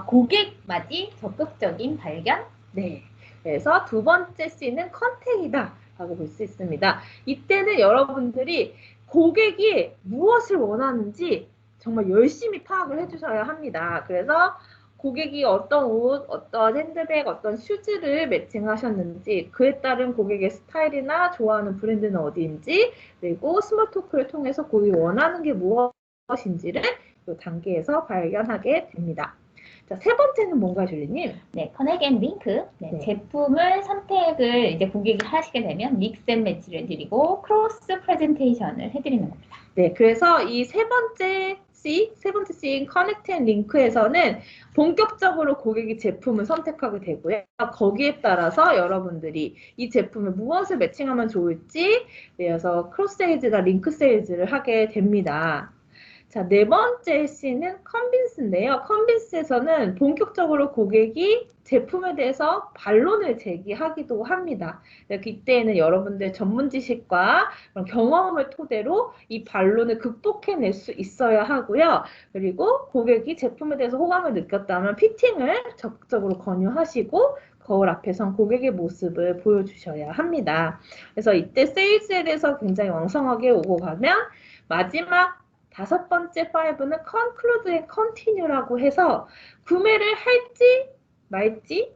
고객 맞이 적극적인 발견? 네. 그래서 두 번째 C는 컨택이다 라고 볼 수 있습니다. 이때는 여러분들이 고객이 무엇을 원하는지 정말 열심히 파악을 해주셔야 합니다. 그래서 고객이 어떤 옷, 어떤 핸드백, 어떤 슈즈를 매칭하셨는지 그에 따른 고객의 스타일이나 좋아하는 브랜드는 어디인지 그리고 스몰 토크를 통해서 고객이 원하는 게 무엇인지를 이 단계에서 발견하게 됩니다. 자, 세 번째는 뭔가요, 줄리님? 네, 커넥 앤 링크. 네, 네. 제품을 선택을 이제 고객이 하시게 되면 믹스 앤 매치를 드리고 크로스 프레젠테이션을 해드리는 겁니다. 네, 그래서 이 세 번째 C인 커넥트 앤 링크에서는 본격적으로 고객이 제품을 선택하게 되고요. 거기에 따라서 여러분들이 이 제품을 무엇을 매칭하면 좋을지 그래서 크로스 세일즈나 링크 세일즈를 하게 됩니다. 자, 네 번째 C는 컨빈스인데요. 컨빈스에서는 본격적으로 고객이 제품에 대해서 반론을 제기하기도 합니다. 이때에는 여러분들 전문 지식과 경험을 토대로 이 반론을 극복해낼 수 있어야 하고요. 그리고 고객이 제품에 대해서 호감을 느꼈다면 피팅을 적극적으로 권유하시고 거울 앞에선 고객의 모습을 보여주셔야 합니다. 그래서 이때 세일즈에 대해서 굉장히 왕성하게 오고 가면 마지막 5번째 5는 conclude and continue라고 해서 구매를 할지 말지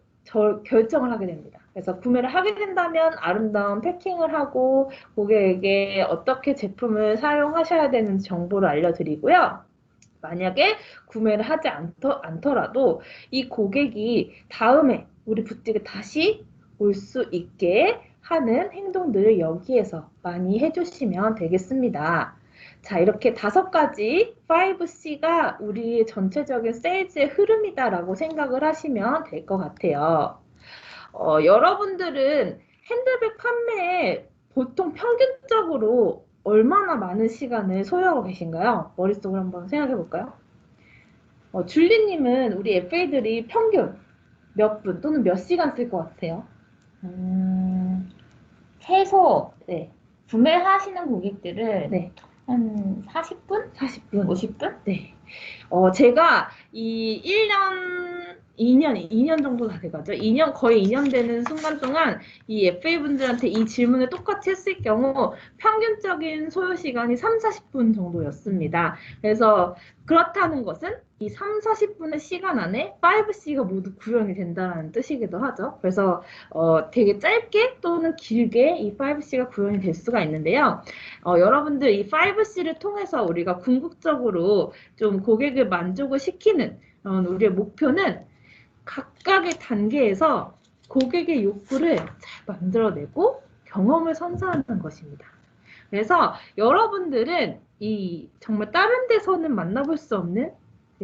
결정을 하게 됩니다. 그래서 구매를 하게 된다면 아름다운 패킹을 하고 고객에게 어떻게 제품을 사용하셔야 되는지 정보를 알려드리고요. 만약에 구매를 하지 않더라도 이 고객이 다음에 우리 부티에 다시 올 수 있게 하는 행동들을 여기에서 많이 해주시면 되겠습니다. 자, 이렇게 5가지 5C가 우리 전체적인 세일즈의 흐름이다라고 생각을 하시면 될 것 같아요. 여러분들은 핸드백 판매에 보통 평균적으로 얼마나 많은 시간을 소요하고 계신가요? 머릿속으로 한번 생각해 볼까요? 줄리님은 우리 FA들이 평균 몇 분 또는 몇 시간 쓸 것 같아요? 최소 네, 구매하시는 고객들은 네, 한 40분? 40분. 50분? 네. 제가 이 1년, 2년 정도 다 돼가죠. 2년, 거의 2년 되는 순간 동안 이 FA분들한테 이 질문을 똑같이 했을 경우 평균적인 소요 시간이 3, 40분 정도였습니다. 그래서 그렇다는 것은 이 3, 40분의 시간 안에 5C가 모두 구현이 된다는 뜻이기도 하죠. 그래서 되게 짧게 또는 길게 이 5C가 구현이 될 수가 있는데요. 여러분들 이 5C를 통해서 우리가 궁극적으로 좀 고객을 만족을 시키는 우리의 목표는 각각의 단계에서 고객의 욕구를 잘 만들어내고 경험을 선사하는 것입니다. 그래서 여러분들은 이 정말 다른 데서는 만나볼 수 없는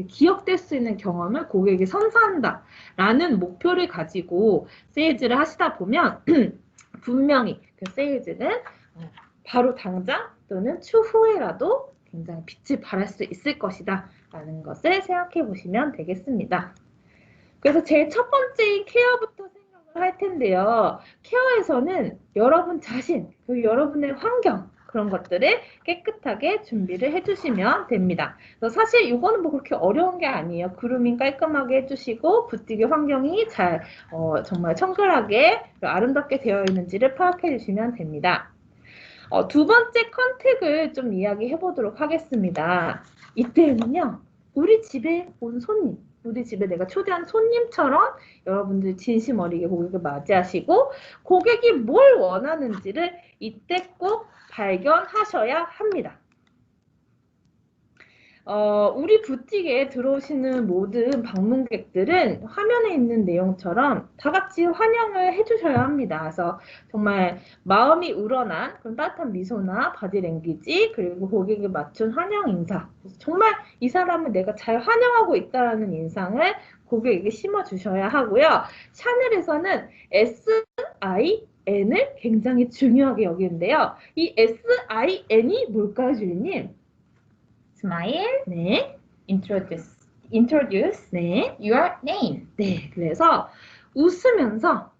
기억될 수 있는 경험을 고객이 선사한다라는 목표를 가지고 세일즈를 하시다 보면 분명히 그 세일즈는 바로 당장 또는 추후에라도 굉장히 빛을 발할 수 있을 것이다 라는 것을 생각해 보시면 되겠습니다. 그래서 제일 첫 번째인 케어부터 생각을 할 텐데요. 케어에서는 여러분 자신, 그리고 여러분의 환경 그런 것들을 깨끗하게 준비를 해주시면 됩니다. 그래서 사실 이거는 뭐 그렇게 어려운 게 아니에요. 그루밍 깔끔하게 해주시고 부티기 환경이 잘 정말 청결하게 아름답게 되어 있는지를 파악해 주시면 됩니다. 두 번째 컨택을 좀 이야기해 보도록 하겠습니다. 이때는요, 우리 집에 온 손님, 우리 집에 내가 초대한 손님처럼 여러분들 진심 어리게 고객을 맞이하시고 고객이 뭘 원하는지를 이때 꼭 발견하셔야 합니다. 우리 부티크에 들어오시는 모든 방문객들은 화면에 있는 내용처럼 다 같이 환영을 해주셔야 합니다. 그래서 정말 마음이 우러난 그런 따뜻한 미소나 바디랭귀지 그리고 고객에 맞춘 환영 인사. 정말 이 사람을 내가 잘 환영하고 있다는 인상을 고객에게 심어주셔야 하고요. 샤넬에서는 SIN을 굉장히 중요하게 여기는데요. 이 SIN이 뭘까요, 주인님? Smile, 네, introduce 네, your name. 네. 그래서 웃으면서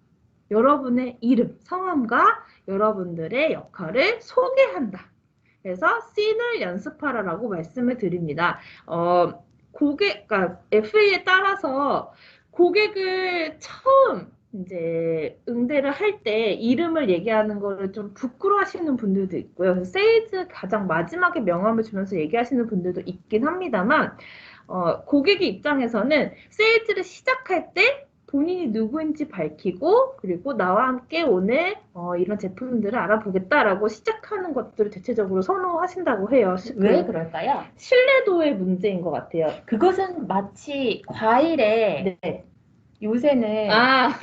여러분의 이름, 성함과 여러분들의 역할을 소개한다. 그래서 씬을 연습하라라고 말씀을 드립니다. 그러니까 FA에 따라서 고객을 처음 이제 응대를 할 때 이름을 얘기하는 거를 좀 부끄러워하시는 분들도 있고요. 그래서 세일즈 가장 마지막에 명함을 주면서 얘기하시는 분들도 있긴 합니다만, 고객의 입장에서는 세일즈를 시작할 때 본인이 누구인지 밝히고 그리고 나와 함께 오늘 이런 제품들을 알아보겠다라고 시작하는 것들을 대체적으로 선호하신다고 해요. 왜 그럴까요? 신뢰도의 문제인 것 같아요. 그것은 마치 과일에 네. 요새는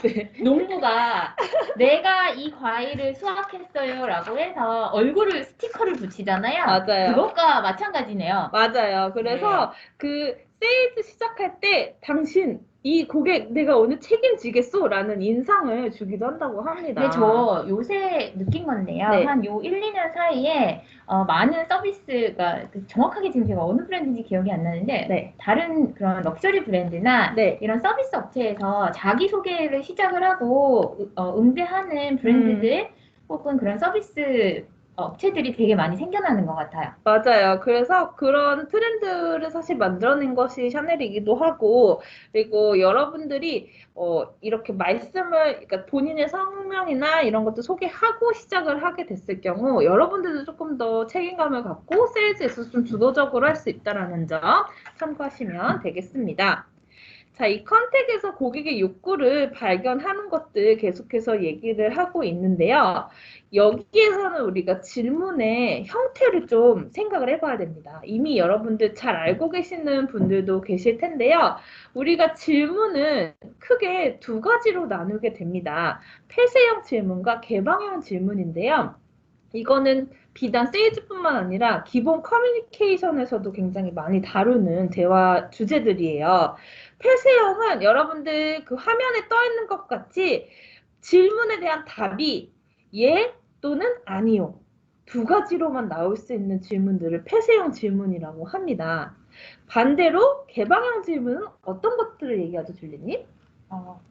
네. 농부가 내가 이 과일을 수확했어요라고 해서 얼굴을 스티커를 붙이잖아요. 맞아요. 그것과 마찬가지네요. 맞아요. 그래서 그 세일즈 시작할 때 당신 이 고객 내가 오늘 책임지겠소라는 인상을 주기도 한다고 합니다. 근데 저 요새 느낀 건데요. 네. 한 요 1, 2년 사이에 많은 서비스가 정확하게 지금 제가 어느 브랜드인지 기억이 안 나는데 네. 다른 그런 럭셔리 브랜드나 네. 이런 서비스 업체에서 자기소개를 시작을 하고 응대하는 브랜드들 혹은 그런 서비스 업체들이 되게 많이 생겨나는 것 같아요. 맞아요. 그래서 그런 트렌드를 사실 만들어낸 것이 샤넬이기도 하고, 그리고 여러분들이 이렇게 말씀을, 그러니까 본인의 성명이나 이런 것도 소개하고 시작을 하게 됐을 경우, 여러분들도 조금 더 책임감을 갖고 세일즈에서 좀 주도적으로 할 수 있다는 점 참고하시면 되겠습니다. 자, 이 컨택에서 고객의 욕구를 발견하는 것들 계속해서 얘기를 하고 있는데요. 여기에서는 우리가 질문의 형태를 좀 생각을 해봐야 됩니다. 이미 여러분들 잘 알고 계시는 분들도 계실 텐데요. 우리가 질문은 크게 두 가지로 나누게 됩니다. 폐쇄형 질문과 개방형 질문인데요. 이거는 비단 세일즈뿐만 아니라 기본 커뮤니케이션에서도 굉장히 많이 다루는 대화 주제들이에요. 폐쇄형은 여러분들 그 화면에 떠 있는 것 같이 질문에 대한 답이 예, 또는 아니요. 두 가지로만 나올 수 있는 질문들을 폐쇄형 질문이라고 합니다. 반대로 개방형 질문은 어떤 것들을 얘기하죠, 줄리님?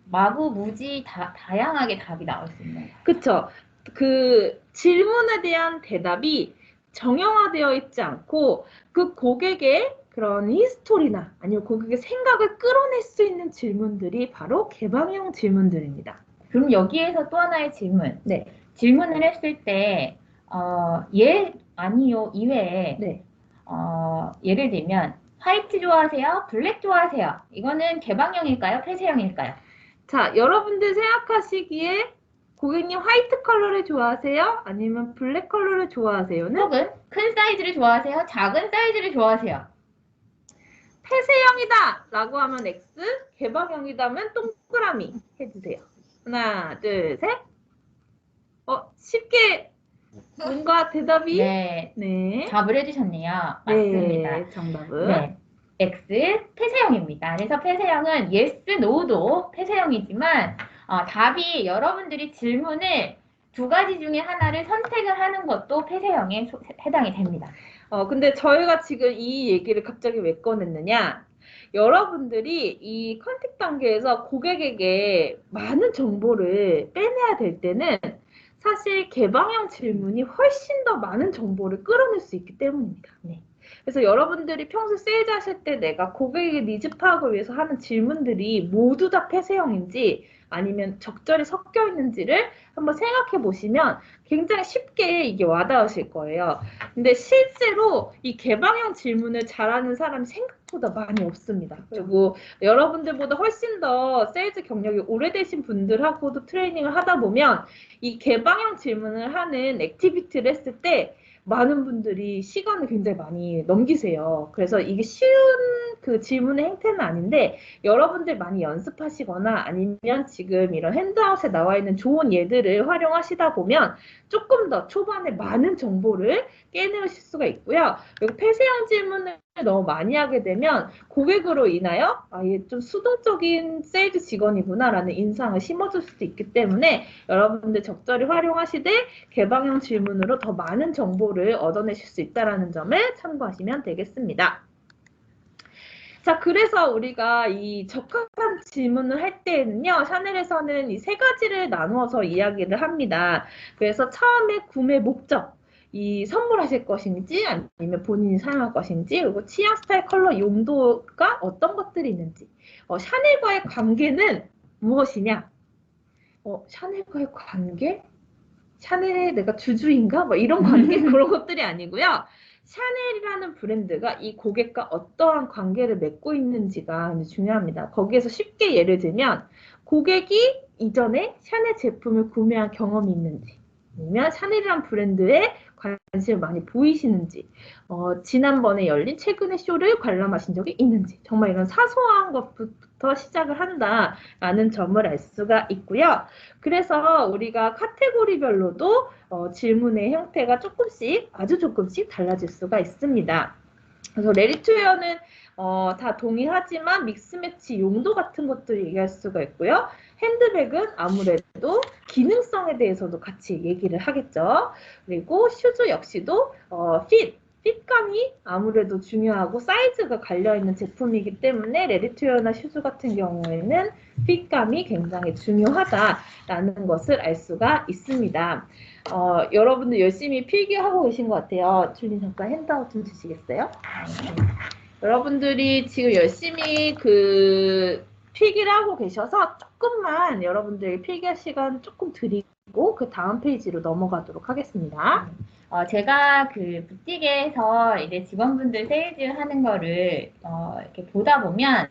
마구무지 다양하게 답이 나올 수 있는 거예요. 그쵸. 그 질문에 대한 대답이 정형화되어 있지 않고 그 고객의 그런 히스토리나 아니면 고객의 생각을 끌어낼 수 있는 질문들이 바로 개방형 질문들입니다. 그럼 여기에서 또 하나의 질문. 네. 질문을 했을 때, 예, 아니요, 이외에, 네. 예를 들면, 화이트 좋아하세요? 블랙 좋아하세요? 이거는 개방형일까요? 폐쇄형일까요? 자, 여러분들 생각하시기에 고객님 화이트 컬러를 좋아하세요? 아니면 블랙 컬러를 좋아하세요는? 혹은 큰 사이즈를 좋아하세요? 작은 사이즈를 좋아하세요? 폐쇄형이다! 라고 하면 X, 개방형이다면 동그라미 해주세요. 하나, 둘, 셋. 쉽게 뭔가 대답이? 네, 네. 답을 해주셨네요. 맞습니다. 네, 정답은? 네. X, 폐쇄형입니다. 그래서 폐쇄형은 yes, no도 폐쇄형이지만, 답이 여러분들이 질문을 두 가지 중에 하나를 선택을 하는 것도 폐쇄형에 해당이 됩니다. 근데 저희가 지금 이 얘기를 갑자기 왜 꺼냈느냐? 여러분들이 이 컨택 단계에서 고객에게 많은 정보를 빼내야 될 때는 사실 개방형 질문이 훨씬 더 많은 정보를 끌어낼 수 있기 때문입니다. 네. 그래서 여러분들이 평소 세일즈 하실 때 내가 고객의 니즈 파악을 위해서 하는 질문들이 모두 다 폐쇄형인지 아니면 적절히 섞여 있는지를 한번 생각해 보시면 굉장히 쉽게 이게 와닿으실 거예요. 근데 실제로 이 개방형 질문을 잘하는 사람이 생각보다 많이 없습니다. 그리고 여러분들보다 훨씬 더 세일즈 경력이 오래되신 분들하고도 트레이닝을 하다 보면 이 개방형 질문을 하는 액티비티를 했을 때 많은 분들이 시간을 굉장히 많이 넘기세요. 그래서 이게 쉬운 그 질문의 행태는 아닌데 여러분들 많이 연습하시거나 아니면 지금 이런 핸드아웃에 나와 있는 좋은 예들을 활용하시다 보면 조금 더 초반에 많은 정보를 깨내실 수가 있고요. 그리고 폐쇄형 질문을 너무 많이 하게 되면 고객으로 인하여 얘 좀 수동적인 세일즈 직원이구나라는 인상을 심어줄 수도 있기 때문에 여러분들 적절히 활용하시되 개방형 질문으로 더 많은 정보를 얻어내실 수 있다는 점을 참고하시면 되겠습니다. 자, 그래서 우리가 이 적합한 질문을 할 때에는요, 샤넬에서는 이 세 가지를 나누어서 이야기를 합니다. 그래서 처음에 구매 목적, 이 선물하실 것인지 아니면 본인이 사용할 것인지 그리고 취향 스타일 컬러 용도가 어떤 것들이 있는지 샤넬과의 관계는 무엇이냐 샤넬과의 관계? 샤넬의 내가 주주인가? 뭐 이런 관계 그런 것들이 아니고요. 샤넬이라는 브랜드가 이 고객과 어떠한 관계를 맺고 있는지가 중요합니다. 거기에서 쉽게 예를 들면 고객이 이전에 샤넬 제품을 구매한 경험이 있는지 아니면 샤넬이라는 브랜드에 관심을 많이 보이시는지 지난번에 열린 최근의 쇼를 관람하신 적이 있는지 정말 이런 사소한 것부터 시작을 한다라는 점을 알 수가 있고요. 그래서 우리가 카테고리별로도 질문의 형태가 조금씩 아주 조금씩 달라질 수가 있습니다. 그래서 레디투웨어는 다 동의하지만 믹스매치 용도 같은 것도 얘기할 수가 있고요. 핸드백은 아무래도 기능성에 대해서도 같이 얘기를 하겠죠. 그리고 슈즈 역시도 핏감이 아무래도 중요하고 사이즈가 갈려있는 제품이기 때문에 레디투웨어나 슈즈 같은 경우에는 핏감이 굉장히 중요하다라는 것을 알 수가 있습니다. 여러분들 열심히 필기하고 계신 것 같아요. 줄리 잠깐 핸드아웃 좀 주시겠어요? 여러분들이 지금 열심히 필기를 하고 계셔서 조금만 여러분들 필기할 시간 조금 드리고 그 다음 페이지로 넘어가도록 하겠습니다. 제가 그 부티크에서 이제 직원분들 세일즈 하는 거를 이렇게 보다 보면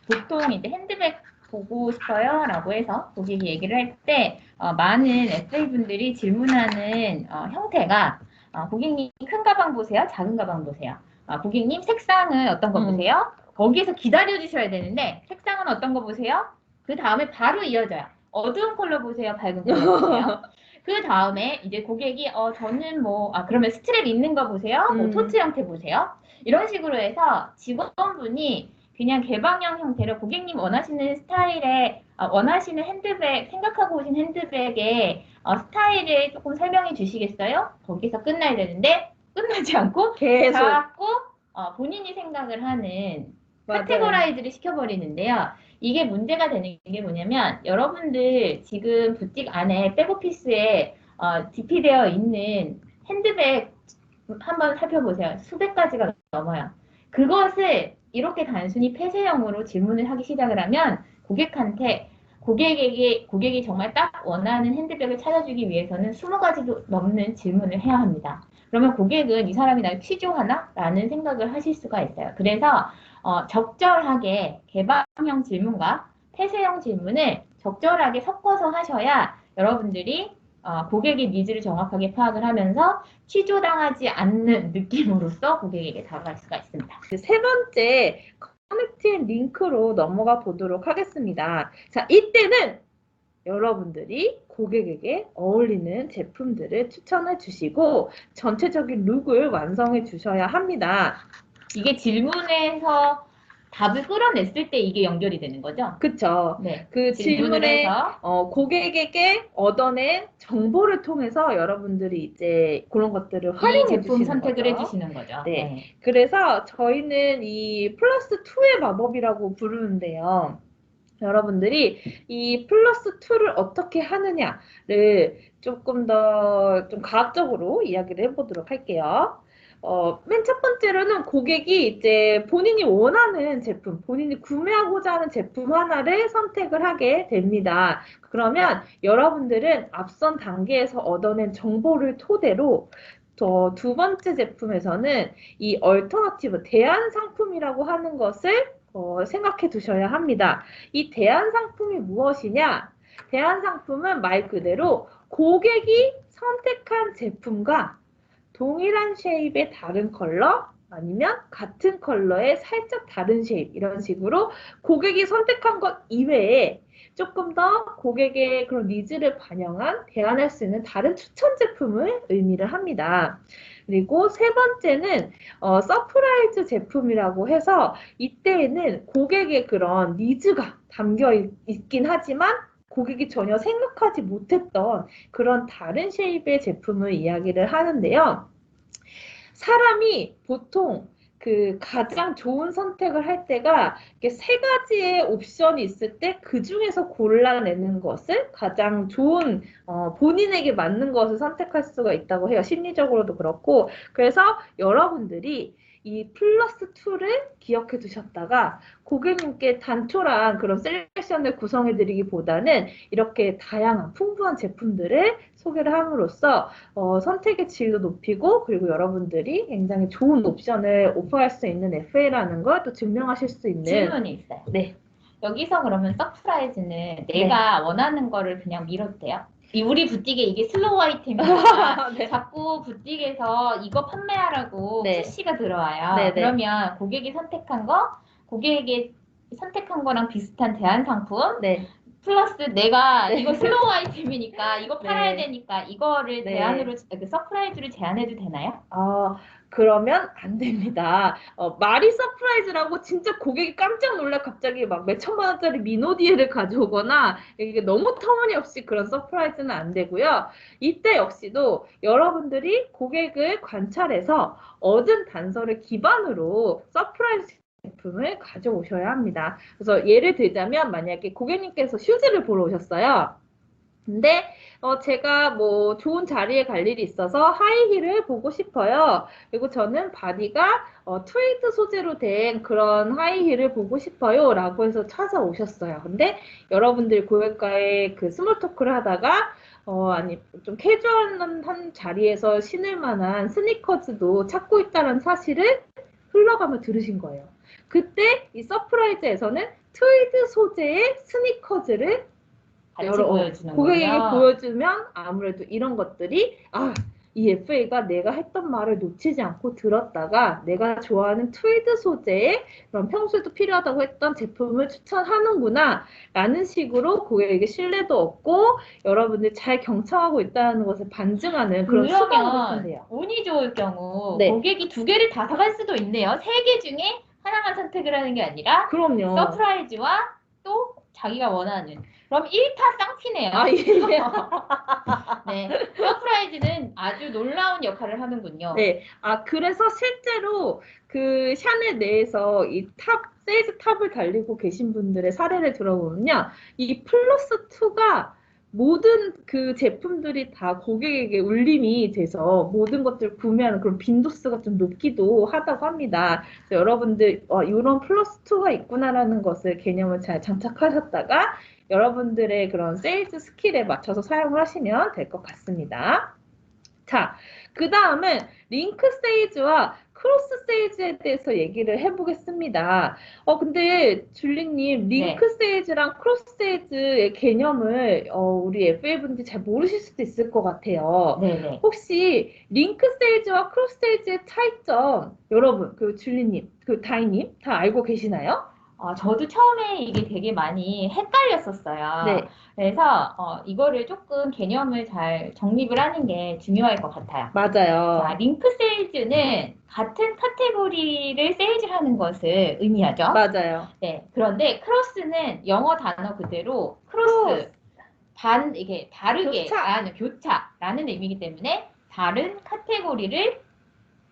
보통 이제 핸드백 보고 싶어요 라고 해서 고객이 얘기를 할 때 많은 FA분들이 질문하는 형태가 고객님 큰 가방 보세요? 작은 가방 보세요? 고객님 색상은 어떤 거 보세요? 거기에서 기다려 주셔야 되는데 색상은 어떤 거 보세요? 그 다음에 바로 이어져요. 어두운 컬러 보세요? 밝은 컬러 보세요? 그 다음에 이제 고객이 저는 그러면 스트랩 있는 거 보세요? 토트 형태 보세요? 이런 식으로 해서 직원분이 그냥 개방형 형태로 고객님 원하시는 스타일의 원하시는 핸드백, 생각하고 오신 핸드백의 스타일을 조금 설명해 주시겠어요? 거기서 끝나야 되는데, 끝나지 않고 계속. 자꾸 본인이 생각을 하는 맞아요. 카테고라이즈를 시켜버리는데요. 이게 문제가 되는 게 뭐냐면, 여러분들 지금 부틱 안에 백오피스에 DP되어 있는 핸드백 한번 살펴보세요. 수백 가지가 넘어요. 그것을 이렇게 단순히 폐쇄형으로 질문을 하기 시작을 하면 고객이 정말 딱 원하는 핸드백을 찾아주기 위해서는 20가지도 넘는 질문을 해야 합니다. 그러면 고객은 이 사람이 날 취조하나? 라는 생각을 하실 수가 있어요. 그래서 적절하게 개방형 질문과 폐쇄형 질문을 적절하게 섞어서 하셔야 여러분들이 고객의 니즈를 정확하게 파악을 하면서 취조당하지 않는 느낌으로써 고객에게 다가갈 수가 있습니다. 세 번째, 커넥트 앤 링크로 넘어가 보도록 하겠습니다. 자, 이때는 여러분들이 고객에게 어울리는 제품들을 추천해 주시고 전체적인 룩을 완성해 주셔야 합니다. 이게 질문에서 답을 끌어냈을 때 이게 연결이 되는 거죠? 그쵸? 네. 그 질문을 질문에 해서 고객에게 얻어낸 정보를 통해서 여러분들이 이제 그런 것들을 이 활용해 제품 주시는 선택을 거죠. 해주시는 거죠. 네. 그래서 저희는 이 플러스 2의 마법이라고 부르는데요. 여러분들이 이 플러스 2를 어떻게 하느냐를 조금 더 좀 과학적으로 이야기를 해보도록 할게요. 맨 첫 번째로는 고객이 이제 본인이 원하는 제품, 본인이 구매하고자 하는 제품 하나를 선택을 하게 됩니다. 그러면 여러분들은 앞선 단계에서 얻어낸 정보를 토대로 두 번째 제품에서는 이 얼터너티브, 대안 상품이라고 하는 것을 생각해 두셔야 합니다. 이 대안 상품이 무엇이냐? 대안 상품은 말 그대로 고객이 선택한 제품과 동일한 쉐입의 다른 컬러 아니면 같은 컬러의 살짝 다른 쉐입 이런 식으로 고객이 선택한 것 이외에 조금 더 고객의 그런 니즈를 반영한 대안할 수 있는 다른 추천 제품을 의미를 합니다. 그리고 세 번째는 서프라이즈 제품이라고 해서 이때에는 고객의 그런 니즈가 담겨 있긴 하지만 고객이 전혀 생각하지 못했던 그런 다른 쉐입의 제품을 이야기를 하는데요. 사람이 보통 그 가장 좋은 선택을 할 때가 이렇게 세 가지의 옵션이 있을 때 그 중에서 골라내는 것을 가장 좋은 본인에게 맞는 것을 선택할 수가 있다고 해요. 심리적으로도 그렇고. 그래서 여러분들이 이 플러스 2를 기억해 두셨다가 고객님께 단촐한 그런 셀렉션을 구성해 드리기보다는 이렇게 다양한 풍부한 제품들을 소개를 함으로써 선택의 질도 높이고 그리고 여러분들이 굉장히 좋은 옵션을 오퍼할 수 있는 FA라는 걸 또 증명하실 수 있는 질문이 있어요. 네. 여기서 그러면 서프라이즈는 내가 원하는 거를 그냥 밀어도 돼요? 우리 부틱에 이게 슬로우 아이템이니까 네. 자꾸 부틱에서 이거 판매하라고 네. 푸시가 들어와요. 네, 네. 그러면 고객이 선택한 거랑 비슷한 대안 상품 네. 플러스 내가 네. 이거 슬로우 아이템이니까 이거 팔아야 네. 되니까 이거를 네. 대안으로 그 서프라이즈를 제안해도 되나요? 그러면 안 됩니다. 말이 서프라이즈라고 진짜 고객이 깜짝 놀라 갑자기 막 몇천만 원짜리 미노디에를 가져오거나 이게 너무 터무니없이 그런 서프라이즈는 안 되고요. 이때 역시도 여러분들이 고객을 관찰해서 얻은 단서를 기반으로 서프라이즈 제품을 가져오셔야 합니다. 그래서 예를 들자면 만약에 고객님께서 슈즈를 보러 오셨어요. 근데 제가 뭐 좋은 자리에 갈 일이 있어서 하이힐을 보고 싶어요. 그리고 저는 바디가 트웨이드 소재로 된 그런 하이힐을 보고 싶어요. 라고 해서 찾아오셨어요. 근데 여러분들 고객과의 그 스몰 토크를 하다가 아니 좀 캐주얼한 자리에서 신을 만한 스니커즈도 찾고 있다는 사실을 흘러가며 들으신 거예요. 그때 이 서프라이즈에서는 트웨이드 소재의 스니커즈를 보여주는 고객에게 거군요. 보여주면 아무래도 이런 것들이 이 FA가 내가 했던 말을 놓치지 않고 들었다가 내가 좋아하는 트위드 소재의 그런 평소에도 필요하다고 했던 제품을 추천하는구나 라는 식으로 고객에게 신뢰도 얻고 여러분들 잘 경청하고 있다는 것을 반증하는 그런 수강을 하신대요. 운이 좋을 경우 네. 고객이 2개를 다 사갈 수도 있네요. 3개 중에 하나만 선택을 하는 게 아니라 그럼요. 서프라이즈와 또 자기가 원하는. 그럼 1타 쌍피네요. 아, 예. 네. 서프라이즈는 아주 놀라운 역할을 하는군요. 네. 아, 그래서 실제로 그 샤넬 내에서 이 세일즈 탑을 달리고 계신 분들의 사례를 들어보면요. 이 플러스 2가 모든 그 제품들이 다 고객에게 울림이 돼서 모든 것들을 구매하는 그런 빈도수가 좀 높기도 하다고 합니다. 그래서 여러분들, 이런 플러스 2가 있구나라는 것을 개념을 잘 장착하셨다가 여러분들의 그런 세일즈 스킬에 맞춰서 사용을 하시면 될 것 같습니다. 자, 그 다음은 링크 세이즈와 크로스 세이즈에 대해서 얘기를 해보겠습니다. 근데 줄리님, 링크 세이즈랑 크로스 세이즈의 개념을 우리 FA분들이 잘 모르실 수도 있을 것 같아요. 네네. 혹시 링크 세이즈와 크로스 세이즈의 차이점, 여러분, 그 줄리님, 그 다이님 다 알고 계시나요? 저도 처음에 이게 되게 많이 헷갈렸었어요. 네. 그래서 이거를 조금 개념을 잘 정립을 하는 게 중요할 것 같아요. 맞아요. 자, 링크 세일즈는 같은 카테고리를 세일즈하는 것을 의미하죠. 맞아요. 네. 그런데 크로스는 영어 단어 그대로 크로스, 이게 다르게 라는 교차라는 의미이기 때문에 다른 카테고리를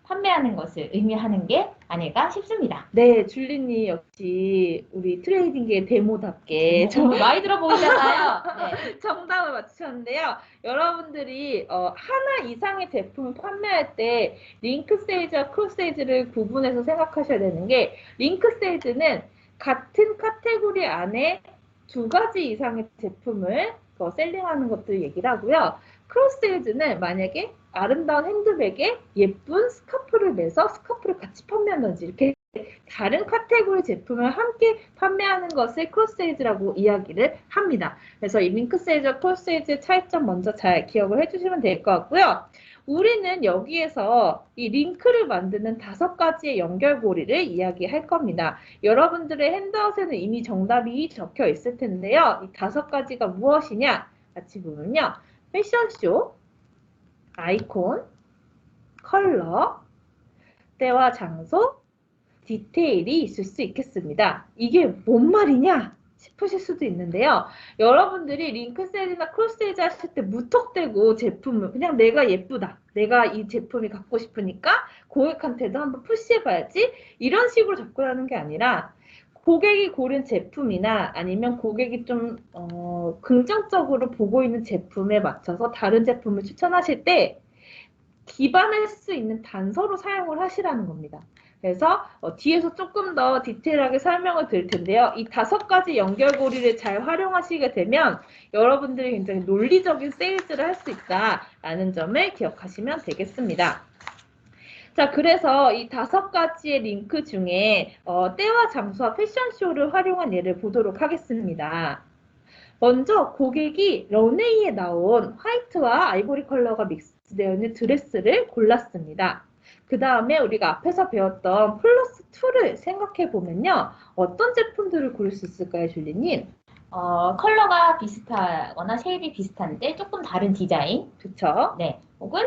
판매하는 것을 의미하는 게 아닐까 싶습니다. 네, 줄리님 역시 우리 트레이딩계의 데모답게 많이 들어보이잖아요. 네. 정답을 맞추셨는데요. 여러분들이 하나 이상의 제품을 판매할 때 링크 세일즈와 크로스 세일즈를 구분해서 생각하셔야 되는 게 링크 세일즈는 같은 카테고리 안에 두 가지 이상의 제품을 셀링하는 것들 얘기를 하고요. 크로스 세일즈는 만약에 아름다운 핸드백에 예쁜 스카프를 매서 스카프를 같이 판매한다든지 이렇게 다른 카테고리 제품을 함께 판매하는 것을 크로스 세일즈라고 이야기를 합니다. 그래서 이 링크 세일즈와 크로스 세일즈의 차이점 먼저 잘 기억을 해주시면 될 것 같고요. 우리는 여기에서 이 링크를 만드는 5가지의 연결고리를 이야기할 겁니다. 여러분들의 핸드아웃에는 이미 정답이 적혀 있을 텐데요. 이 5가지가 무엇이냐? 같이 보면요. 패션쇼, 아이콘, 컬러, 때와 장소, 디테일이 있을 수 있겠습니다. 이게 뭔 말이냐 싶으실 수도 있는데요. 여러분들이 링크 세일이나 크로스 세일 하실 때 무턱대고 제품을 그냥 내가 예쁘다. 내가 이 제품이 갖고 싶으니까 고객한테도 한번 푸시해봐야지. 이런 식으로 접근하는 게 아니라 고객이 고른 제품이나 아니면 고객이 좀 긍정적으로 보고 있는 제품에 맞춰서 다른 제품을 추천하실 때 기반할 수 있는 단서로 사용을 하시라는 겁니다. 그래서 뒤에서 조금 더 디테일하게 설명을 드릴 텐데요. 이 5가지 연결고리를 잘 활용하시게 되면 여러분들이 굉장히 논리적인 세일즈를 할 수 있다라는 점을 기억하시면 되겠습니다. 자, 그래서 이 5가지의 링크 중에 때와 장소와 패션쇼를 활용한 예를 보도록 하겠습니다. 먼저 고객이 런웨이에 나온 화이트와 아이보리 컬러가 믹스되어 있는 드레스를 골랐습니다. 그 다음에 우리가 앞에서 배웠던 플러스 2를 생각해 보면요. 어떤 제품들을 고를 수 있을까요, 줄리님? 컬러가 비슷하거나 쉐입이 비슷한데 조금 다른 디자인. 그쵸? 네. 혹은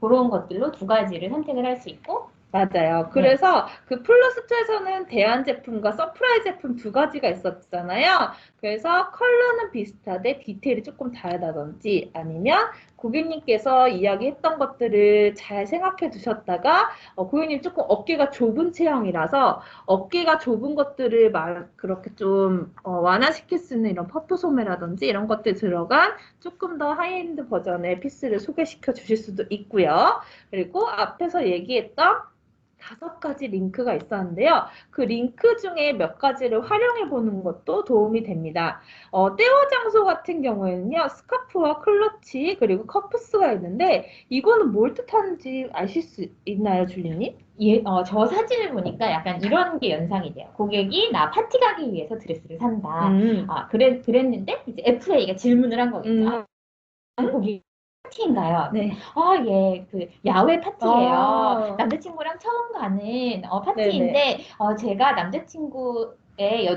그런 것들로 2가지를 선택을 할 수 있고. 맞아요. 그래서 그 플러스 2에서는 대안 제품과 서프라이즈 제품 2가지가 있었잖아요. 그래서 컬러는 비슷하되 디테일이 조금 다르다든지 아니면 고객님께서 이야기했던 것들을 잘 생각해 두셨다가 고객님 조금 어깨가 좁은 체형이라서 어깨가 좁은 것들을 그렇게 좀 완화시킬 수 있는 이런 퍼프 소매라든지 이런 것들 들어간 조금 더 하이엔드 버전의 피스를 소개시켜 주실 수도 있고요. 그리고 앞에서 얘기했던 5가지 링크가 있었는데요. 그 링크 중에 몇 가지를 활용해 보는 것도 도움이 됩니다. 때와 장소 같은 경우에는요. 스카프와 클러치 그리고 커프스가 있는데 이거는 뭘 뜻하는지 아실 수 있나요, 줄리님? 예, 저 사진을 보니까 약간 이런 게 연상이 돼요. 고객이 나 파티 가기 위해서 드레스를 산다. 그랬는데 이제 FA가 질문을 한 거겠죠. 고객 파티인가요? 네. 예, 그 야외 파티예요. 남자친구랑 처음 가는 파티인데 제가 남자친구의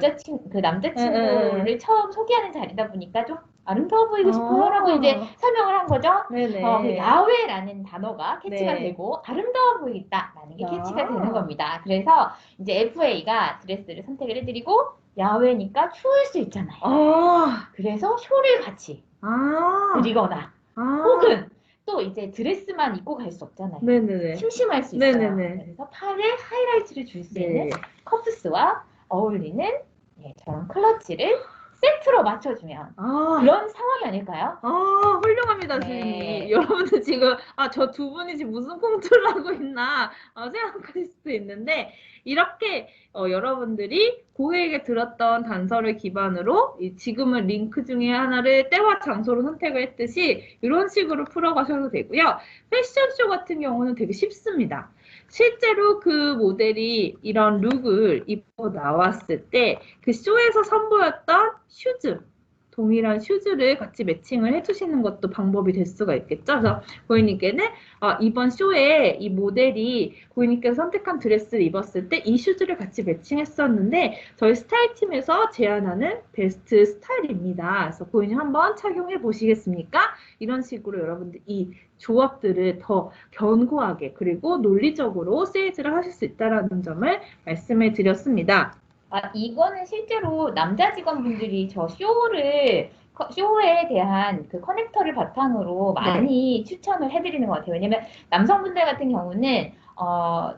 남자친구를 처음 소개하는 자리다 보니까 좀 아름다워 보이고 싶어요라고 이제 설명을 한 거죠. 그 야외라는 단어가 캐치가 되고 아름다워 보이겠다라는 게 캐치가 되는 겁니다. 그래서 이제 FA가 드레스를 선택을 해드리고 야외니까 추울 수 있잖아요. 아, 그래서 쇼를 같이 아, 드리거나 아, 혹은 또 이제 드레스만 입고 갈 수 없잖아요. 네네네. 심심할 수 있어요. 네네네. 그래서 팔에 하이라이트를 줄 수 있는 네. 커프스와 어울리는 저런 클러치를 세트로 맞춰주면 아, 그런 상황이 아닐까요? 훌륭합니다, 네. 주인님. 여러분들 지금, 저 두 분이 지금 무슨 꽁트를 하고 있나, 생각하실 수도 있는데, 이렇게, 여러분들이 고객에게 들었던 단서를 기반으로, 지금은 링크 중에 하나를 때와 장소로 선택을 했듯이, 이런 식으로 풀어가셔도 되고요. 패션쇼 같은 경우는 되게 쉽습니다. 실제로 그 모델이 이런 룩을 입고 나왔을 때, 그 쇼에서 선보였던 슈즈, 동일한 슈즈를 같이 매칭을 해주시는 것도 방법이 될 수가 있겠죠. 그래서 고객님께는 이번 쇼에 이 모델이 고객님께서 선택한 드레스를 입었을 때 이 슈즈를 같이 매칭했었는데 저희 스타일팀에서 제안하는 베스트 스타일입니다. 그래서 고객님 한번 착용해 보시겠습니까? 이런 식으로 여러분들 이 조합들을 더 견고하게 그리고 논리적으로 세일즈를 하실 수 있다는 점을 말씀을 드렸습니다. 이거는 실제로 남자 직원분들이 저 쇼에 대한 그 커넥터를 바탕으로 많이 추천을 해드리는 것 같아요. 왜냐면 남성분들 같은 경우는,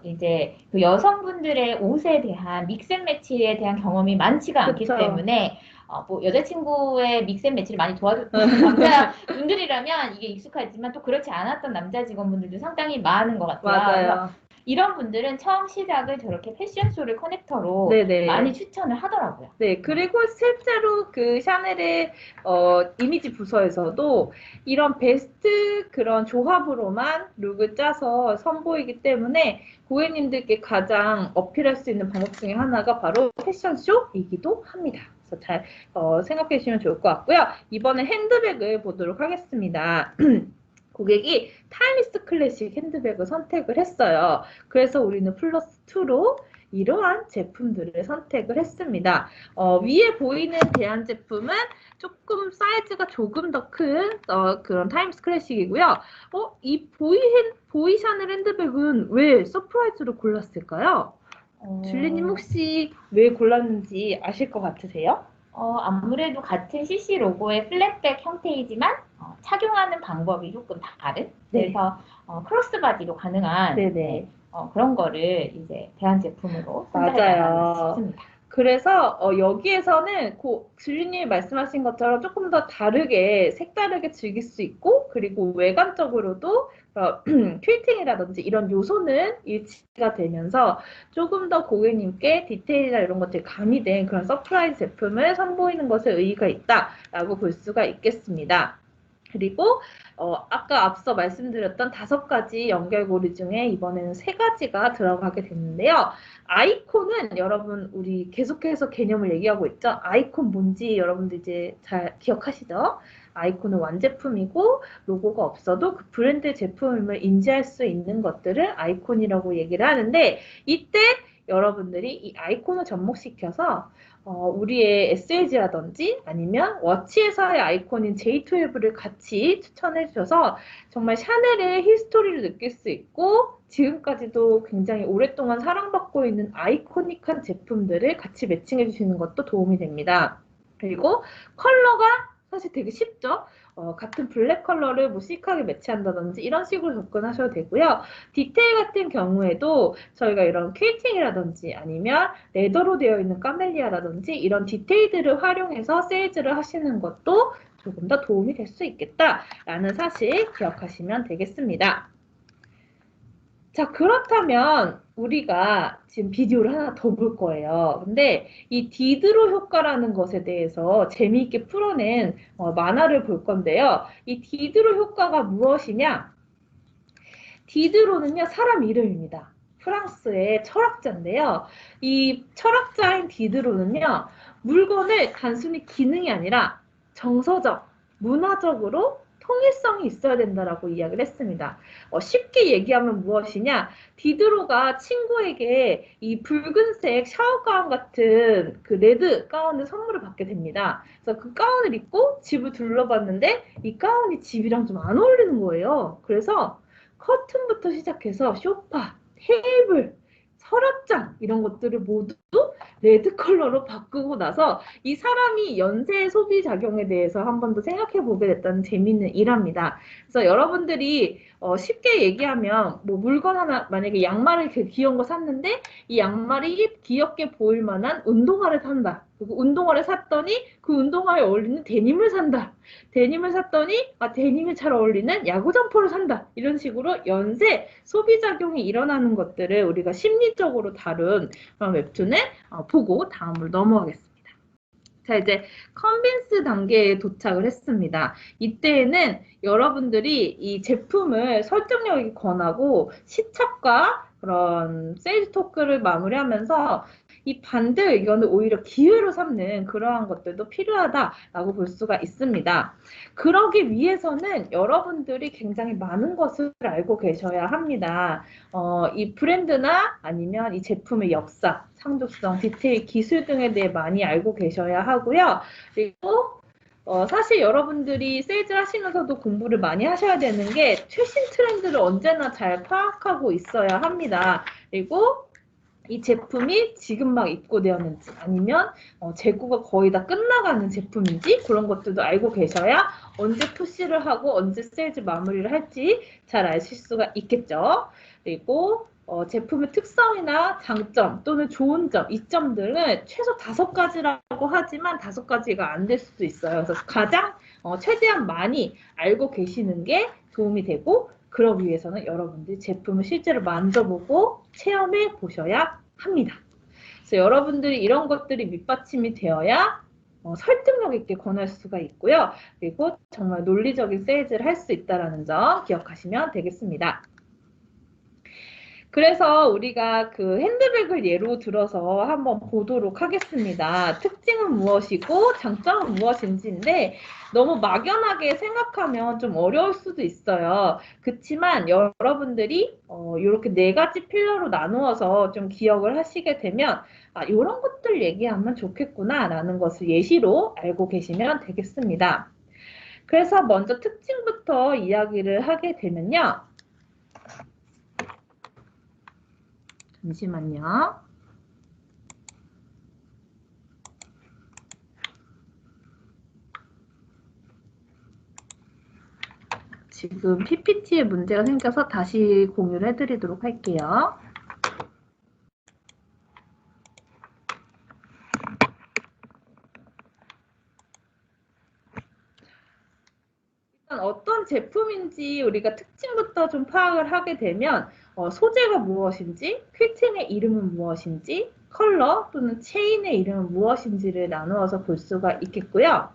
이제 그 여성분들의 옷에 대한 믹스앤매치에 대한 경험이 많지가 않기 그쵸. 때문에, 뭐 여자친구의 믹스앤매치를 많이 도와줬던 남자분들이라면 이게 익숙하지만 또 그렇지 않았던 남자 직원분들도 상당히 많은 것 같아요. 그래서 맞아요. 이런 분들은 처음 시작을 저렇게 패션쇼를 커넥터로 네네. 많이 추천을 하더라고요. 네, 그리고 실제로 그 샤넬의 이미지 부서에서도 이런 베스트 그런 조합으로만 룩을 짜서 선보이기 때문에 고객님들께 가장 어필할 수 있는 방법 중에 하나가 바로 패션쇼이기도 합니다. 그래서 잘 생각해 주시면 좋을 것 같고요. 이번에 핸드백을 보도록 하겠습니다. 고객이 타임리스 클래식 핸드백을 선택을 했어요. 그래서 우리는 플러스 2로 이러한 제품들을 선택을 했습니다. 위에 보이는 대한 제품은 조금 사이즈가 조금 더 큰 그런 타임스 클래식이고요. 이 보이 샤넬 핸드백은 왜 서프라이즈로 골랐을까요? 줄리님 혹시 왜 골랐는지 아실 것 같으세요? 아무래도 같은 CC 로고의 플랫백 형태이지만 착용하는 방법이 조금 다른. 네. 그래서 크로스바디로 가능한 네네. 그런 거를 이제 대한 제품으로 선택하지 않았나 맞아요. 싶습니다. 그래서 여기에서는 줄리님이 말씀하신 것처럼 조금 더 다르게 색다르게 즐길 수 있고 그리고 외관적으로도 퀼팅이라든지 이런 요소는 일치가 되면서 조금 더 고객님께 디테일이나 이런 것들이 가미된 그런 서프라이즈 제품을 선보이는 것에 의의가 있다라고 볼 수가 있겠습니다. 그리고 아까 앞서 말씀드렸던 5가지 연결고리 중에 이번에는 3가지가 들어가게 됐는데요. 아이콘은 여러분 우리 계속해서 개념을 얘기하고 있죠. 아이콘 뭔지 여러분들 이제 잘 기억하시죠? 아이콘은 완제품이고 로고가 없어도 그 브랜드 제품임을 인지할 수 있는 것들을 아이콘이라고 얘기를 하는데 이때 여러분들이 이 아이콘을 접목시켜서 우리의 SLG라든지 아니면 워치에서의 아이콘인 J12를 같이 추천해 주셔서 정말 샤넬의 히스토리를 느낄 수 있고 지금까지도 굉장히 오랫동안 사랑받고 있는 아이코닉한 제품들을 같이 매칭해 주시는 것도 도움이 됩니다. 그리고 컬러가 사실 되게 쉽죠? 같은 블랙 컬러를 뭐 시크하게 매치한다든지 이런 식으로 접근하셔도 되고요. 디테일 같은 경우에도 저희가 이런 퀘이팅이라든지 아니면 레더로 되어 있는 까멜리아라든지 이런 디테일들을 활용해서 세일즈를 하시는 것도 조금 더 도움이 될 수 있겠다라는 사실 기억하시면 되겠습니다. 자, 그렇다면 우리가 지금 비디오를 하나 더 볼 거예요. 근데 이 디드로 효과라는 것에 대해서 재미있게 풀어낸 만화를 볼 건데요. 이 디드로 효과가 무엇이냐? 디드로는요, 사람 이름입니다. 프랑스의 철학자인데요. 이 철학자인 디드로는요, 물건을 단순히 기능이 아니라 정서적, 문화적으로 통일성이 있어야 된다라고 이야기를 했습니다. 쉽게 얘기하면 무엇이냐? 디드로가 친구에게 이 붉은색 샤워 가운 같은 그 레드 가운을 선물을 받게 됩니다. 그래서 그 가운을 입고 집을 둘러봤는데 이 가운이 집이랑 좀 안 어울리는 거예요. 그래서 커튼부터 시작해서 소파, 테이블, 서랍장 이런 것들을 모두 레드 컬러로 바꾸고 나서 이 사람이 연쇄 소비 작용에 대해서 한 번 더 생각해 보게 됐다는 재미있는 일합니다. 그래서 여러분들이 쉽게 얘기하면 뭐 물건 하나 만약에 양말을 이렇게 귀여운 거 샀는데 이 양말이 귀엽게 보일 만한 운동화를 산다. 그리고 운동화를 샀더니 그 운동화에 어울리는 데님을 산다. 데님을 샀더니 데님이 잘 어울리는 야구 점퍼를 산다. 이런 식으로 연쇄 소비 작용이 일어나는 것들을 우리가 심리적으로 다룬 그런 웹툰을 보고 다음으로 넘어가겠습니다. 자, 이제 컨빈스 단계에 도착을 했습니다. 이때에는 여러분들이 이 제품을 설득력 있게 권하고 시착과 그런 세일즈 토크를 마무리하면서 이 반대 의견을 오히려 기회로 삼는 그러한 것들도 필요하다라고 볼 수가 있습니다. 그러기 위해서는 여러분들이 굉장히 많은 것을 알고 계셔야 합니다. 이 브랜드나 아니면 이 제품의 역사, 상독성, 디테일, 기술 등에 대해 많이 알고 계셔야 하고요. 그리고 사실 여러분들이 세일즈 하시면서도 공부를 많이 하셔야 되는 게 최신 트렌드를 언제나 잘 파악하고 있어야 합니다. 그리고 이 제품이 지금 막 입고되었는지 아니면 재고가 거의 다 끝나가는 제품인지 그런 것들도 알고 계셔야 언제 푸시를 하고 언제 세일즈 마무리를 할지 잘 아실 수가 있겠죠. 그리고 제품의 특성이나 장점 또는 좋은 점, 이점들은 최소 5가지라고 하지만 5가지가 안 될 수도 있어요. 그래서 가장 최대한 많이 알고 계시는 게 도움이 되고 그러기 위해서는 여러분들이 제품을 실제로 만져보고 체험해 보셔야 합니다. 그래서 여러분들이 이런 것들이 밑받침이 되어야 설득력 있게 권할 수가 있고요. 그리고 정말 논리적인 세일즈를 할 수 있다는 점 기억하시면 되겠습니다. 그래서 우리가 그 핸드백을 예로 들어서 한번 보도록 하겠습니다. 특징은 무엇이고 장점은 무엇인지인데 너무 막연하게 생각하면 좀 어려울 수도 있어요. 그렇지만 여러분들이 이렇게 4가지 필러로 나누어서 좀 기억을 하시게 되면 이런 것들 얘기하면 좋겠구나 라는 것을 예시로 알고 계시면 되겠습니다. 그래서 먼저 특징부터 이야기를 하게 되면요. 잠시만요. 지금 PPT에 문제가 생겨서 다시 공유를 해드리도록 할게요. 일단 어떤 제품인지 우리가 특징부터 좀 파악을 하게 되면 소재가 무엇인지, 퀼팅의 이름은 무엇인지, 컬러 또는 체인의 이름은 무엇인지를 나누어서 볼 수가 있겠고요.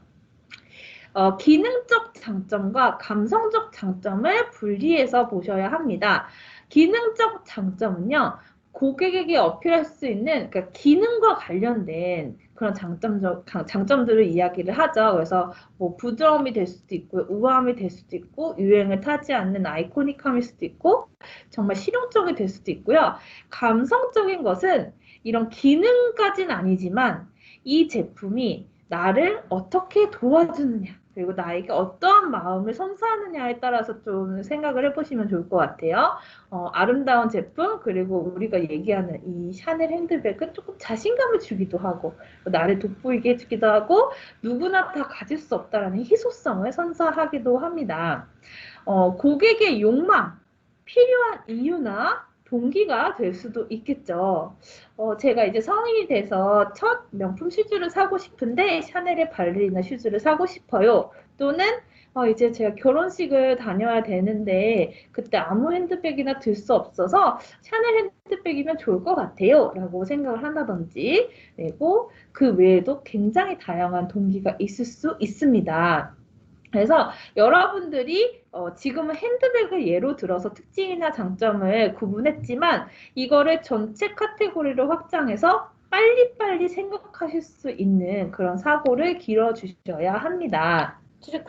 기능적 장점과 감성적 장점을 분리해서 보셔야 합니다. 기능적 장점은요, 고객에게 어필할 수 있는 그러니까 기능과 관련된 그런 장점들을 이야기를 하죠. 그래서 뭐 부드러움이 될 수도 있고, 우아함이 될 수도 있고, 유행을 타지 않는 아이코닉함일 수도 있고, 정말 실용적이 될 수도 있고요. 감성적인 것은 이런 기능까지는 아니지만 이 제품이 나를 어떻게 도와주느냐, 그리고 나에게 어떠한 마음을 선사하느냐에 따라서 좀 생각을 해보시면 좋을 것 같아요. 아름다운 제품, 그리고 우리가 얘기하는 이 샤넬 핸드백은 조금 자신감을 주기도 하고, 나를 돋보이게 해주기도 하고, 누구나 다 가질 수 없다라는 희소성을 선사하기도 합니다. 고객의 욕망, 필요한 이유나 동기가 될 수도 있겠죠. 제가 이제 성인이 돼서 첫 명품 슈즈를 사고 싶은데 샤넬의 발레리나 슈즈를 사고 싶어요. 또는 이제 제가 결혼식을 다녀야 되는데 그때 아무 핸드백이나 들 수 없어서 샤넬 핸드백이면 좋을 것 같아요. 라고 생각을 한다든지 그리고 그 외에도 굉장히 다양한 동기가 있을 수 있습니다. 그래서 여러분들이 지금은 핸드백을 예로 들어서 특징이나 장점을 구분했지만 이거를 전체 카테고리로 확장해서 빨리빨리 생각하실 수 있는 그런 사고를 길러주셔야 합니다.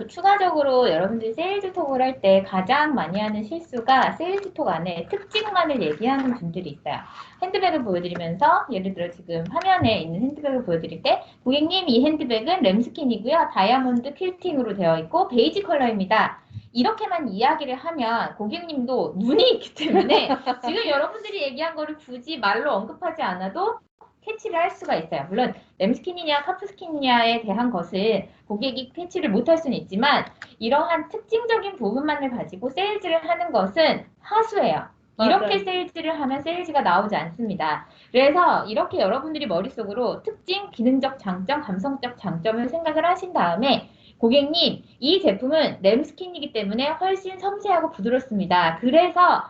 추가적으로 여러분들이 세일즈 톡을 할 때 가장 많이 하는 실수가 세일즈 톡 안에 특징만을 얘기하는 분들이 있어요. 핸드백을 보여드리면서 예를 들어 지금 화면에 있는 핸드백을 보여드릴 때 고객님 이 핸드백은 램스킨이고요. 다이아몬드 퀼팅으로 되어 있고 베이지 컬러입니다. 이렇게만 이야기를 하면 고객님도 눈이 있기 때문에 지금 여러분들이 얘기한 거를 굳이 말로 언급하지 않아도 캐치를 할 수가 있어요. 물론 램스킨이냐 카프스킨이냐에 대한 것은 고객이 캐치를 못할 수는 있지만 이러한 특징적인 부분만을 가지고 세일즈를 하는 것은 하수예요. 이렇게 맞아요. 세일즈를 하면 세일즈가 나오지 않습니다. 그래서 이렇게 여러분들이 머릿속으로 특징, 기능적 장점, 감성적 장점을 생각을 하신 다음에 고객님, 이 제품은 램스킨이기 때문에 훨씬 섬세하고 부드럽습니다. 그래서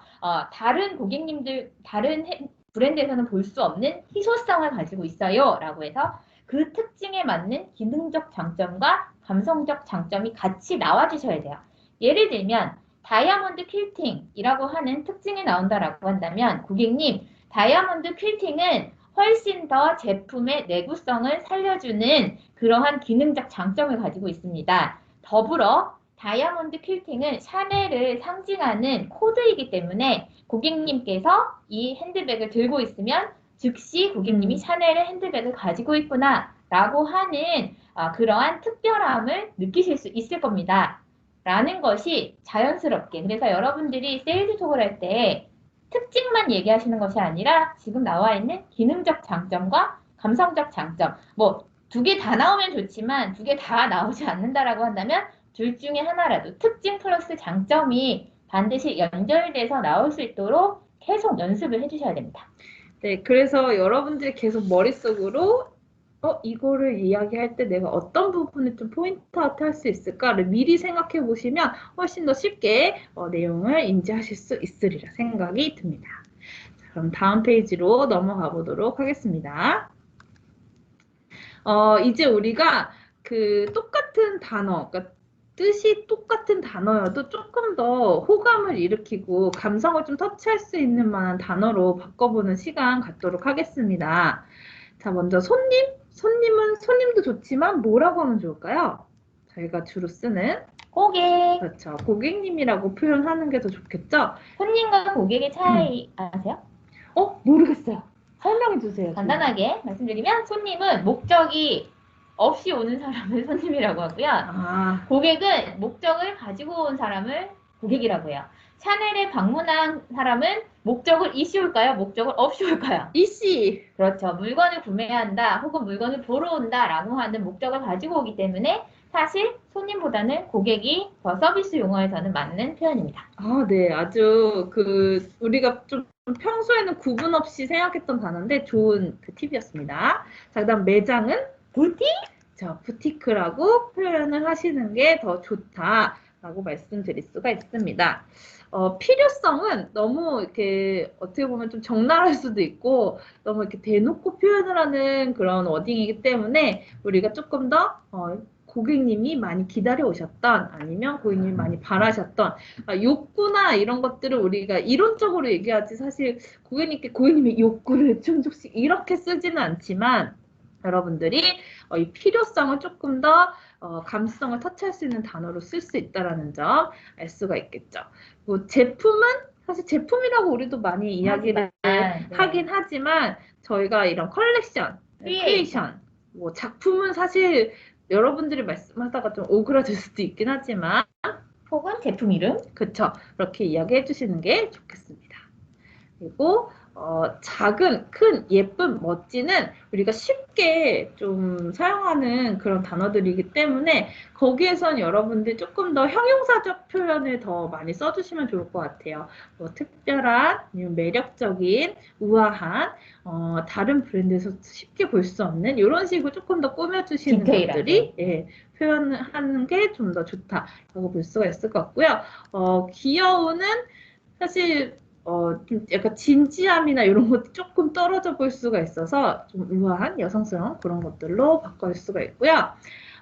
다른 고객님들, 다른 브랜드에서는 볼 수 없는 희소성을 가지고 있어요. 라고 해서 그 특징에 맞는 기능적 장점과 감성적 장점이 같이 나와주셔야 돼요. 예를 들면 다이아몬드 퀼팅이라고 하는 특징이 나온다라고 한다면 고객님, 다이아몬드 퀼팅은 훨씬 더 제품의 내구성을 살려주는 그러한 기능적 장점을 가지고 있습니다. 더불어 다이아몬드 퀼팅은 샤넬을 상징하는 코드이기 때문에 고객님께서 이 핸드백을 들고 있으면 즉시 고객님이 샤넬의 핸드백을 가지고 있구나 라고 하는 그러한 특별함을 느끼실 수 있을 겁니다. 라는 것이 자연스럽게 그래서 여러분들이 세일즈 톡을 할 때 특징만 얘기하시는 것이 아니라 지금 나와 있는 기능적 장점과 감성적 장점 뭐 두 개 다 나오면 좋지만 두 개 다 나오지 않는다라고 한다면 둘 중에 하나라도 특징 플러스 장점이 반드시 연결돼서 나올 수 있도록 계속 연습을 해주셔야 됩니다. 네, 그래서 여러분들이 계속 머릿속으로 이거를 이야기할 때 내가 어떤 부분을 좀 포인트 아웃 할 수 있을까를 미리 생각해 보시면 훨씬 더 쉽게 내용을 인지하실 수 있으리라 생각이 듭니다. 자, 그럼 다음 페이지로 넘어가 보도록 하겠습니다. 이제 우리가 그 똑같은 단어, 그러니까 뜻이 똑같은 단어여도 조금 더 호감을 일으키고 감성을 좀 터치할 수 있는 만한 단어로 바꿔보는 시간 갖도록 하겠습니다. 자, 먼저 손님. 손님도 좋지만 뭐라고 하면 좋을까요? 저희가 주로 쓰는 고객. 그렇죠. 고객님이라고 표현하는 게 더 좋겠죠? 손님과 고객의 차이 아세요? 모르겠어요. 설명해 주세요. 간단하게 말씀드리면 손님은 목적이 없이 오는 사람을 손님이라고 하고요. 고객은 목적을 가지고 온 사람을 고객이라고 해요. 샤넬에 방문한 사람은 목적을 이씨 올까요? 목적을 없이 올까요? 이씨. 그렇죠. 물건을 구매한다 혹은 물건을 보러 온다라고 하는 목적을 가지고 오기 때문에 사실 손님보다는 고객이 더 서비스 용어에서는 맞는 표현입니다. 네. 아주 우리가 좀 평소에는 구분 없이 생각했던 단어인데 좋은 팁이었습니다. 자, 그다음 매장은 부티? 부티크라고 표현을 하시는 게 더 좋다라고 말씀드릴 수가 있습니다. 필요성은 너무 이렇게 어떻게 보면 좀 적나라할 수도 있고 너무 이렇게 대놓고 표현을 하는 그런 워딩이기 때문에 우리가 조금 더 고객님이 많이 기다려 오셨던 아니면 고객님이 많이 바라셨던 욕구나 이런 것들을 우리가 이론적으로 얘기하지 사실 고객님의 욕구를 충족시 이렇게 쓰지는 않지만 여러분들이 이 필요성을 조금 더 감수성을 터치할 수 있는 단어로 쓸 수 있다는 점 알 수가 있겠죠. 뭐 제품은 사실 제품이라고 우리도 많이 이야기를 하긴 하지만 저희가 이런 컬렉션, 크리에이션, 뭐 작품은 사실 여러분들이 말씀하다가 좀 오그라들 수도 있긴 하지만 혹은 제품 이름? 그쵸. 그렇게 이야기해 주시는 게 좋겠습니다. 그리고 작은, 큰, 예쁜, 멋지는 우리가 쉽게 좀 사용하는 그런 단어들이기 때문에 거기에선 여러분들 조금 더 형용사적 표현을 더 많이 써주시면 좋을 것 같아요. 뭐 특별한, 매력적인, 우아한, 다른 브랜드에서 쉽게 볼 수 없는 이런 식으로 조금 더 꾸며주시는 것들이 표현하는 게 좀 더 좋다라고 볼 수가 있을 것 같고요. 귀여우는 사실 좀 약간 진지함이나 이런 것도 조금 떨어져 볼 수가 있어서 좀 우아한 여성스러운 그런 것들로 바꿔줄 수가 있고요.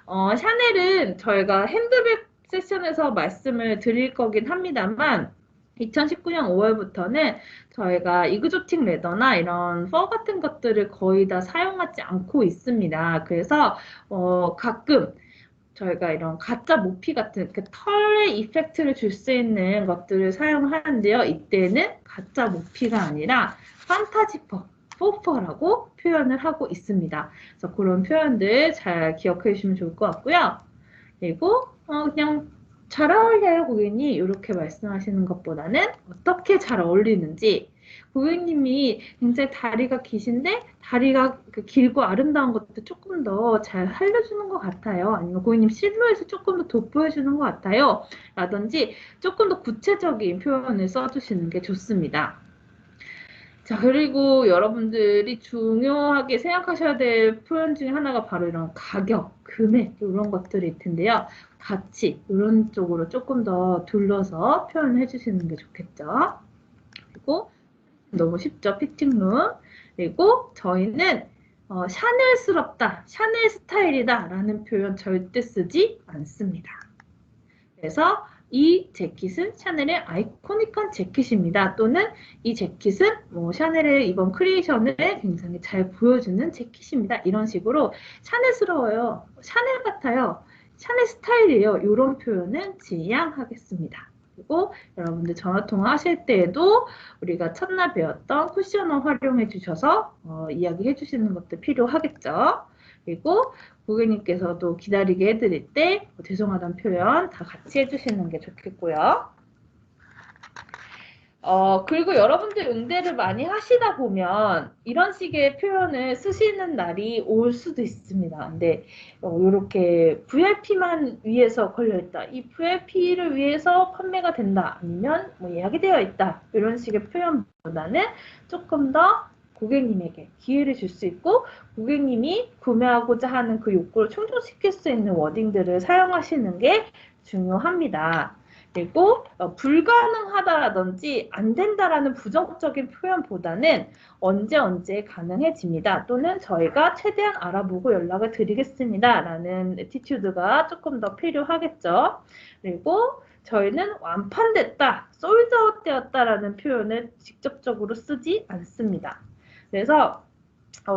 샤넬은 저희가 핸드백 세션에서 말씀을 드릴 거긴 합니다만 2019년 5월부터는 저희가 이그조틱 레더나 이런 퍼 같은 것들을 거의 다 사용하지 않고 있습니다. 그래서 가끔 저희가 이런 가짜 모피 같은 털의 이펙트를 줄 수 있는 것들을 사용하는데요. 이때는 가짜 모피가 아니라 판타지 포퍼라고 표현을 하고 있습니다. 그래서 그런 표현들 잘 기억해 주시면 좋을 것 같고요. 그리고 그냥 잘 어울려요 고객님 이렇게 말씀하시는 것보다는 어떻게 잘 어울리는지 고객님이 굉장히 다리가 기신데 다리가 길고 아름다운 것도 조금 더 잘 살려주는 것 같아요. 아니면 고객님 실루엣을 조금 더 돋보여주는 것 같아요. 라든지 조금 더 구체적인 표현을 써주시는 게 좋습니다. 자, 그리고 여러분들이 중요하게 생각하셔야 될 표현 중에 하나가 바로 이런 가격, 금액, 이런 것들일 텐데요. 가치, 이런 쪽으로 조금 더 둘러서 표현해 주시는 게 좋겠죠. 그리고 너무 쉽죠, 피팅룸. 그리고 저희는 샤넬스럽다, 샤넬 스타일이다 라는 표현 절대 쓰지 않습니다. 그래서 이 재킷은 샤넬의 아이코닉한 재킷입니다. 또는 이 재킷은 뭐 샤넬의 이번 크리에이션을 굉장히 잘 보여주는 재킷입니다. 이런 식으로 샤넬스러워요. 샤넬 같아요. 샤넬 스타일이에요. 이런 표현은 지양하겠습니다. 그리고 여러분들 전화통화 하실 때에도 우리가 첫날 배웠던 쿠셔너 활용해 주셔서 이야기해 주시는 것도 필요하겠죠. 그리고 고객님께서도 기다리게 해드릴 때 죄송하다는 표현 다 같이 해주시는 게 좋겠고요. 그리고 여러분들 응대를 많이 하시다 보면 이런 식의 표현을 쓰시는 날이 올 수도 있습니다. 근데 이렇게 VIP만 위해서 걸려있다. 이 VIP를 위해서 판매가 된다. 아니면 뭐 예약이 되어 있다. 이런 식의 표현보다는 조금 더 고객님에게 기회를 줄 수 있고 고객님이 구매하고자 하는 그 욕구를 충족시킬 수 있는 워딩들을 사용하시는 게 중요합니다. 그리고 불가능하다라든지 안 된다라는 부정적인 표현보다는 언제 가능해집니다. 또는 저희가 최대한 알아보고 연락을 드리겠습니다. 라는 애티튜드가 조금 더 필요하겠죠. 그리고 저희는 완판됐다, 솔드아웃 되었다라는 표현을 직접적으로 쓰지 않습니다. 그래서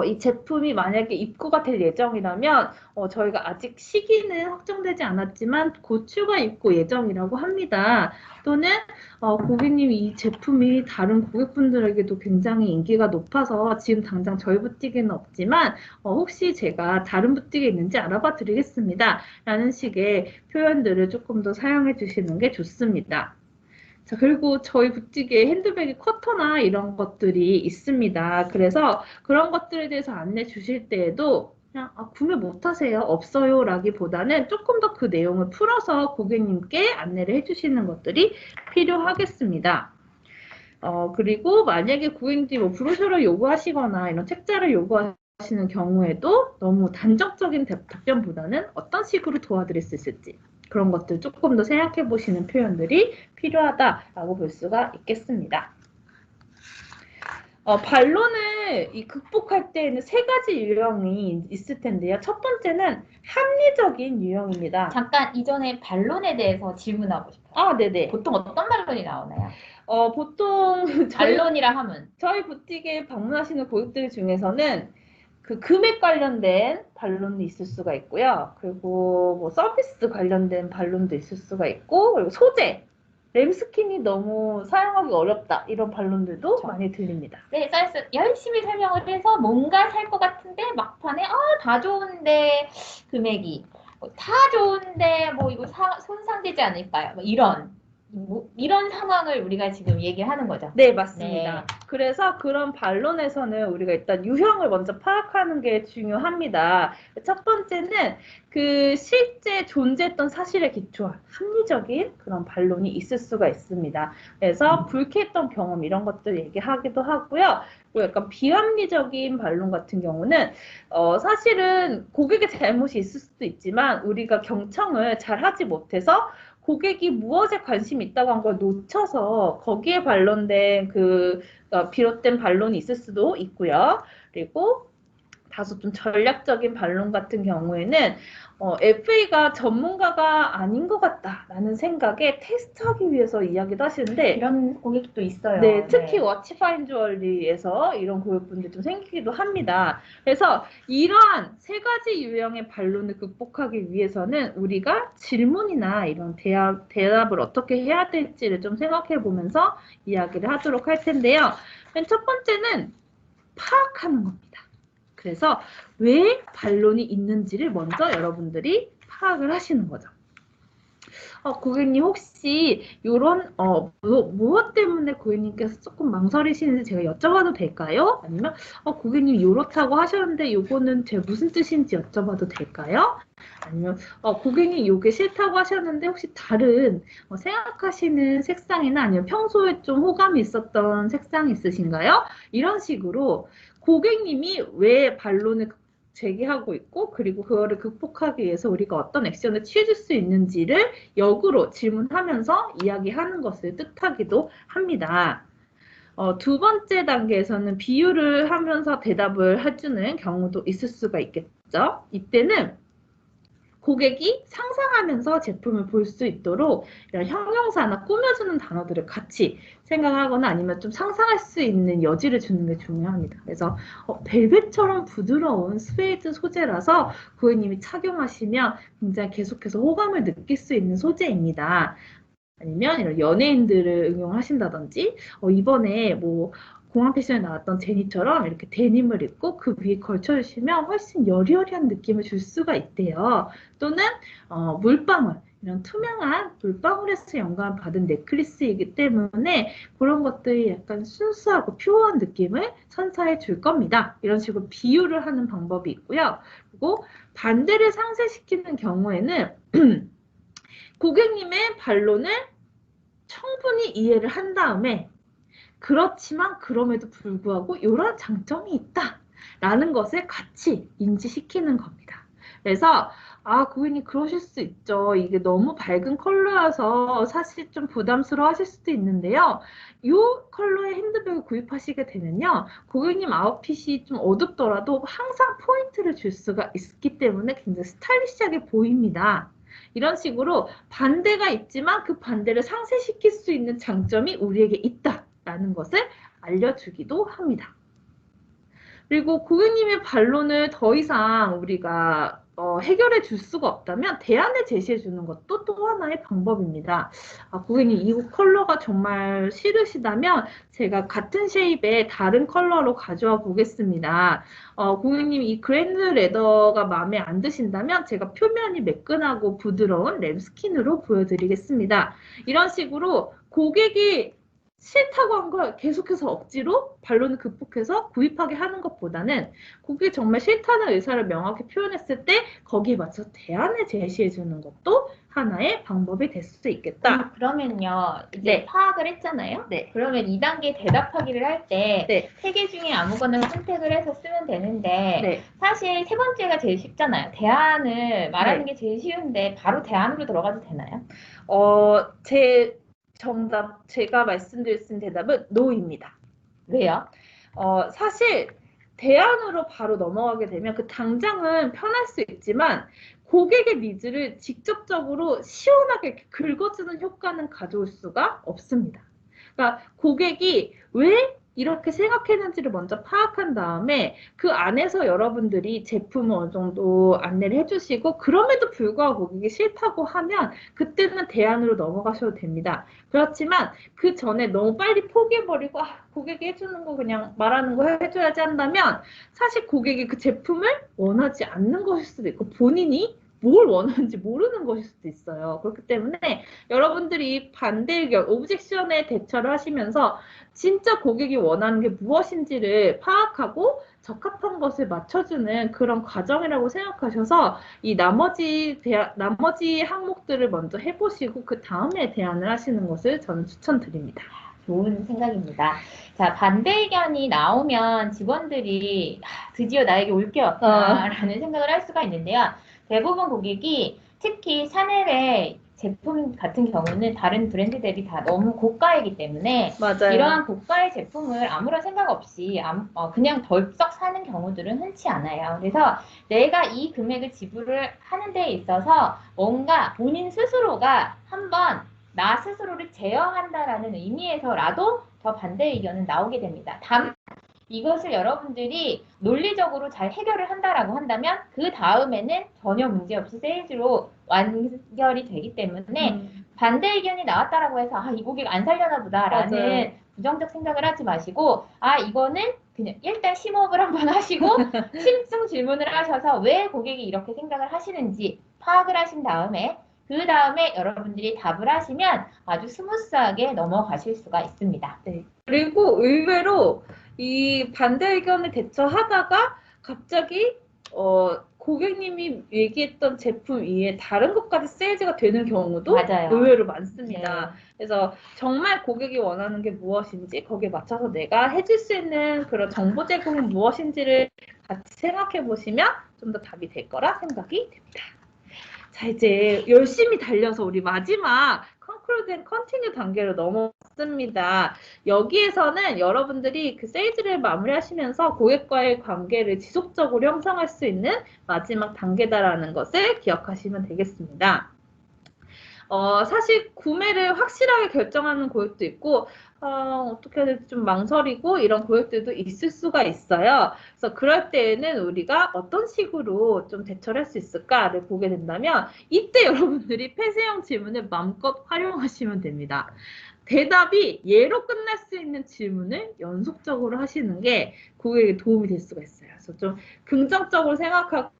이 제품이 만약에 입고가 될 예정이라면 저희가 아직 시기는 확정되지 않았지만 곧 출가 입고 예정이라고 합니다. 또는 고객님이 이 제품이 다른 고객분들에게도 굉장히 인기가 높아서 지금 당장 저희 부티크에는 없지만 혹시 제가 다른 부티크에 있는지 알아봐 드리겠습니다. 라는 식의 표현들을 조금 더 사용해 주시는 게 좋습니다. 자, 그리고 저희 부티크에 핸드백의 쿼터나 이런 것들이 있습니다. 그래서 그런 것들에 대해서 안내 주실 때에도 그냥 구매 못하세요, 없어요 라기보다는 조금 더 그 내용을 풀어서 고객님께 안내를 해주시는 것들이 필요하겠습니다. 그리고 만약에 고객님들이 뭐 브로셔를 요구하시거나 이런 책자를 요구하시는 경우에도 너무 단정적인 답변보다는 어떤 식으로 도와드릴 수 있을지 그런 것들 조금 더 생각해 보시는 표현들이 필요하다라고 볼 수가 있겠습니다. 반론을 극복할 때에는 세 가지 유형이 있을 텐데요. 첫 번째는 합리적인 유형입니다. 잠깐 이전에 반론에 대해서 질문하고 싶어요. 네네. 보통 어떤 반론이 나오나요? 보통 반론이라 하면 저희 부티크에 방문하시는 고객들 중에서는 그 금액 관련된 반론이 있을 수가 있고요. 그리고 뭐 서비스 관련된 반론도 있을 수가 있고, 그리고 소재, 램스킨이 너무 사용하기 어렵다 이런 반론들도 그렇죠. 많이 들립니다. 네, 열심히 설명을 해서 뭔가 살 것 같은데 막판에 다 좋은데 금액이 다 좋은데 뭐 이거 손상되지 않을까요? 뭐 이런 상황을 우리가 지금 얘기하는 거죠. 네, 맞습니다. 네. 그래서 그런 반론에서는 우리가 일단 유형을 먼저 파악하는 게 중요합니다. 첫 번째는 그 실제 존재했던 사실에 기초한 합리적인 그런 반론이 있을 수가 있습니다. 그래서 불쾌했던 경험 이런 것들 얘기하기도 하고요. 그리고 약간 비합리적인 반론 같은 경우는 사실은 고객의 잘못이 있을 수도 있지만 우리가 경청을 잘 하지 못해서 고객이 무엇에 관심이 있다고 한 걸 놓쳐서 거기에 반론된 비롯된 반론이 있을 수도 있고요. 그리고 다소 좀 전략적인 반론 같은 경우에는 FA가 전문가가 아닌 것 같다라는 생각에 테스트하기 위해서 이야기도 하시는데 이런 고객도 있어요. 네, 특히 워치파인 주얼리에서 이런 고객분들 좀 생기기도 합니다. 그래서 이러한 세 가지 유형의 반론을 극복하기 위해서는 우리가 질문이나 이런 대답을 어떻게 해야 될지를 좀 생각해 보면서 이야기를 하도록 할 텐데요. 맨 첫 번째는 파악하는 겁니다. 그래서 왜 반론이 있는지를 먼저 여러분들이 파악을 하시는 거죠. 고객님 혹시 요런 무엇 때문에 고객님께서 조금 망설이시는지 제가 여쭤봐도 될까요? 아니면 고객님 요렇다고 하셨는데 요거는 제 무슨 뜻인지 여쭤봐도 될까요? 아니면 고객님 요게 싫다고 하셨는데 혹시 다른 생각하시는 색상이나 아니면 평소에 좀 호감이 있었던 색상이 있으신가요? 이런 식으로 고객님이 왜 반론을 제기하고 있고 그리고 그거를 극복하기 위해서 우리가 어떤 액션을 취해줄 수 있는지를 역으로 질문하면서 이야기하는 것을 뜻하기도 합니다. 두 번째 단계에서는 비유를 하면서 대답을 해주는 경우도 있을 수가 있겠죠. 이때는 고객이 상상하면서 제품을 볼 수 있도록 이런 형용사나 꾸며주는 단어들을 같이 생각하거나 아니면 좀 상상할 수 있는 여지를 주는 게 중요합니다. 그래서 벨벳처럼 부드러운 스웨이드 소재라서 고객님이 착용하시면 굉장히 계속해서 호감을 느낄 수 있는 소재입니다. 아니면 이런 연예인들을 응용하신다든지 이번에 뭐 공항 패션에 나왔던 제니처럼 이렇게 데님을 입고 그 위에 걸쳐주시면 훨씬 여리여리한 느낌을 줄 수가 있대요. 또는 물방울, 이런 투명한 물방울에서 영감을 받은 넥클리스이기 때문에 그런 것들이 약간 순수하고 퓨어한 느낌을 선사해 줄 겁니다. 이런 식으로 비유를 하는 방법이 있고요. 그리고 반대를 상쇄시키는 경우에는 고객님의 반론을 충분히 이해를 한 다음에 그렇지만 그럼에도 불구하고 이런 장점이 있다 라는 것을 같이 인지시키는 겁니다. 그래서 고객님 그러실 수 있죠. 이게 너무 밝은 컬러여서 사실 좀 부담스러워 하실 수도 있는데요. 이 컬러의 핸드백을 구입하시게 되면요. 고객님 아웃핏이 좀 어둡더라도 항상 포인트를 줄 수가 있기 때문에 굉장히 스타일리시하게 보입니다. 이런 식으로 반대가 있지만 그 반대를 상쇄시킬 수 있는 장점이 우리에게 있다라는 것을 알려주기도 합니다. 그리고 고객님의 반론을 더 이상 우리가 해결해 줄 수가 없다면 대안을 제시해 주는 것도 또 하나의 방법입니다. 고객님 이 컬러가 정말 싫으시다면 제가 같은 쉐입의 다른 컬러로 가져와 보겠습니다. 고객님 이 그랜드 레더가 마음에 안 드신다면 제가 표면이 매끈하고 부드러운 램스킨으로 보여드리겠습니다. 이런 식으로 고객이 싫다고 한 걸 계속해서 억지로 반론을 극복해서 구입하게 하는 것보다는 고객이 정말 싫다는 의사를 명확히 표현했을 때 거기에 맞춰 대안을 제시해 주는 것도 하나의 방법이 될 수 있겠다. 그러면요, 이제 네. 파악을 했잖아요. 네. 그러면 2단계 대답하기를 할 때 네. 세 개 중에 아무거나 선택을 해서 쓰면 되는데 네. 사실 세 번째가 제일 쉽잖아요. 대안을 말하는 네. 게 제일 쉬운데 바로 대안으로 들어가도 되나요? 제 정답, 제가 말씀드릴 수 있는 대답은 노입니다. 왜요? 사실 대안으로 바로 넘어가게 되면 그 당장은 편할 수 있지만 고객의 니즈를 직접적으로 시원하게 이렇게 긁어주는 효과는 가져올 수가 없습니다. 그러니까 고객이 왜 이렇게 생각했는지를 먼저 파악한 다음에 그 안에서 여러분들이 제품을 어느 정도 안내를 해주시고 그럼에도 불구하고 고객이 싫다고 하면 그때는 대안으로 넘어가셔도 됩니다. 그렇지만 그 전에 너무 빨리 포기해버리고 고객이 해주는 거 그냥 말하는 거 해줘야지 한다면 사실 고객이 그 제품을 원하지 않는 것일 수도 있고 본인이 뭘 원하는지 모르는 것일 수도 있어요. 그렇기 때문에 여러분들이 반대 의견, 오브젝션에 대처를 하시면서 진짜 고객이 원하는 게 무엇인지를 파악하고 적합한 것을 맞춰주는 그런 과정이라고 생각하셔서 이 나머지 항목들을 먼저 해보시고 그 다음에 대안을 하시는 것을 저는 추천드립니다. 좋은 생각입니다. 자, 반대 의견이 나오면 직원들이 드디어 나에게 올 게 왔구나라는 생각을 할 수가 있는데요. 대부분 고객이 특히 샤넬의 제품 같은 경우는 다른 브랜드 대비 다 너무 고가이기 때문에 맞아요. 이러한 고가의 제품을 아무런 생각 없이 그냥 덜썩 사는 경우들은 흔치 않아요. 그래서 내가 이 금액을 지불을 하는 데 있어서 뭔가 본인 스스로가 한번 나 스스로를 제어한다라는 의미에서라도 더 반대 의견은 나오게 됩니다. 다만 이것을 여러분들이 논리적으로 잘 해결을 한다라고 한다면 그 다음에는 전혀 문제없이 세일즈로 완결이 되기 때문에 반대 의견이 나왔다라고 해서 이 고객 안 살려나 보다라는 맞아요. 부정적 생각을 하지 마시고 이거는 그냥 일단 심호흡을 한번 하시고 심층 질문을 하셔서 왜 고객이 이렇게 생각을 하시는지 파악을 하신 다음에 그 다음에 여러분들이 답을 하시면 아주 스무스하게 넘어가실 수가 있습니다. 네. 그리고 의외로 이 반대 의견을 대처하다가 갑자기 고객님이 얘기했던 제품 위에 다른 것까지 세일즈가 되는 경우도 맞아요. 의외로 많습니다. 네. 그래서 정말 고객이 원하는 게 무엇인지 거기에 맞춰서 내가 해줄 수 있는 그런 정보 제공은 무엇인지를 같이 생각해 보시면 좀 더 답이 될 거라 생각이 됩니다. 자, 이제 열심히 달려서 우리 마지막 컨클루드 앤 컨티뉴 단계로 넘어왔습니다. 여기에서는 여러분들이 그 세일즈를 마무리하시면서 고객과의 관계를 지속적으로 형성할 수 있는 마지막 단계다라는 것을 기억하시면 되겠습니다. 사실 구매를 확실하게 결정하는 고객도 있고, 어떻게 해야 될지 좀 망설이고 이런 고객들도 있을 수가 있어요. 그래서 그럴 때에는 우리가 어떤 식으로 좀 대처를 할 수 있을까를 보게 된다면 이때 여러분들이 폐쇄형 질문을 마음껏 활용하시면 됩니다. 대답이 예로 끝날 수 있는 질문을 연속적으로 하시는 게 고객에게 도움이 될 수가 있어요. 그래서 좀 긍정적으로 생각하고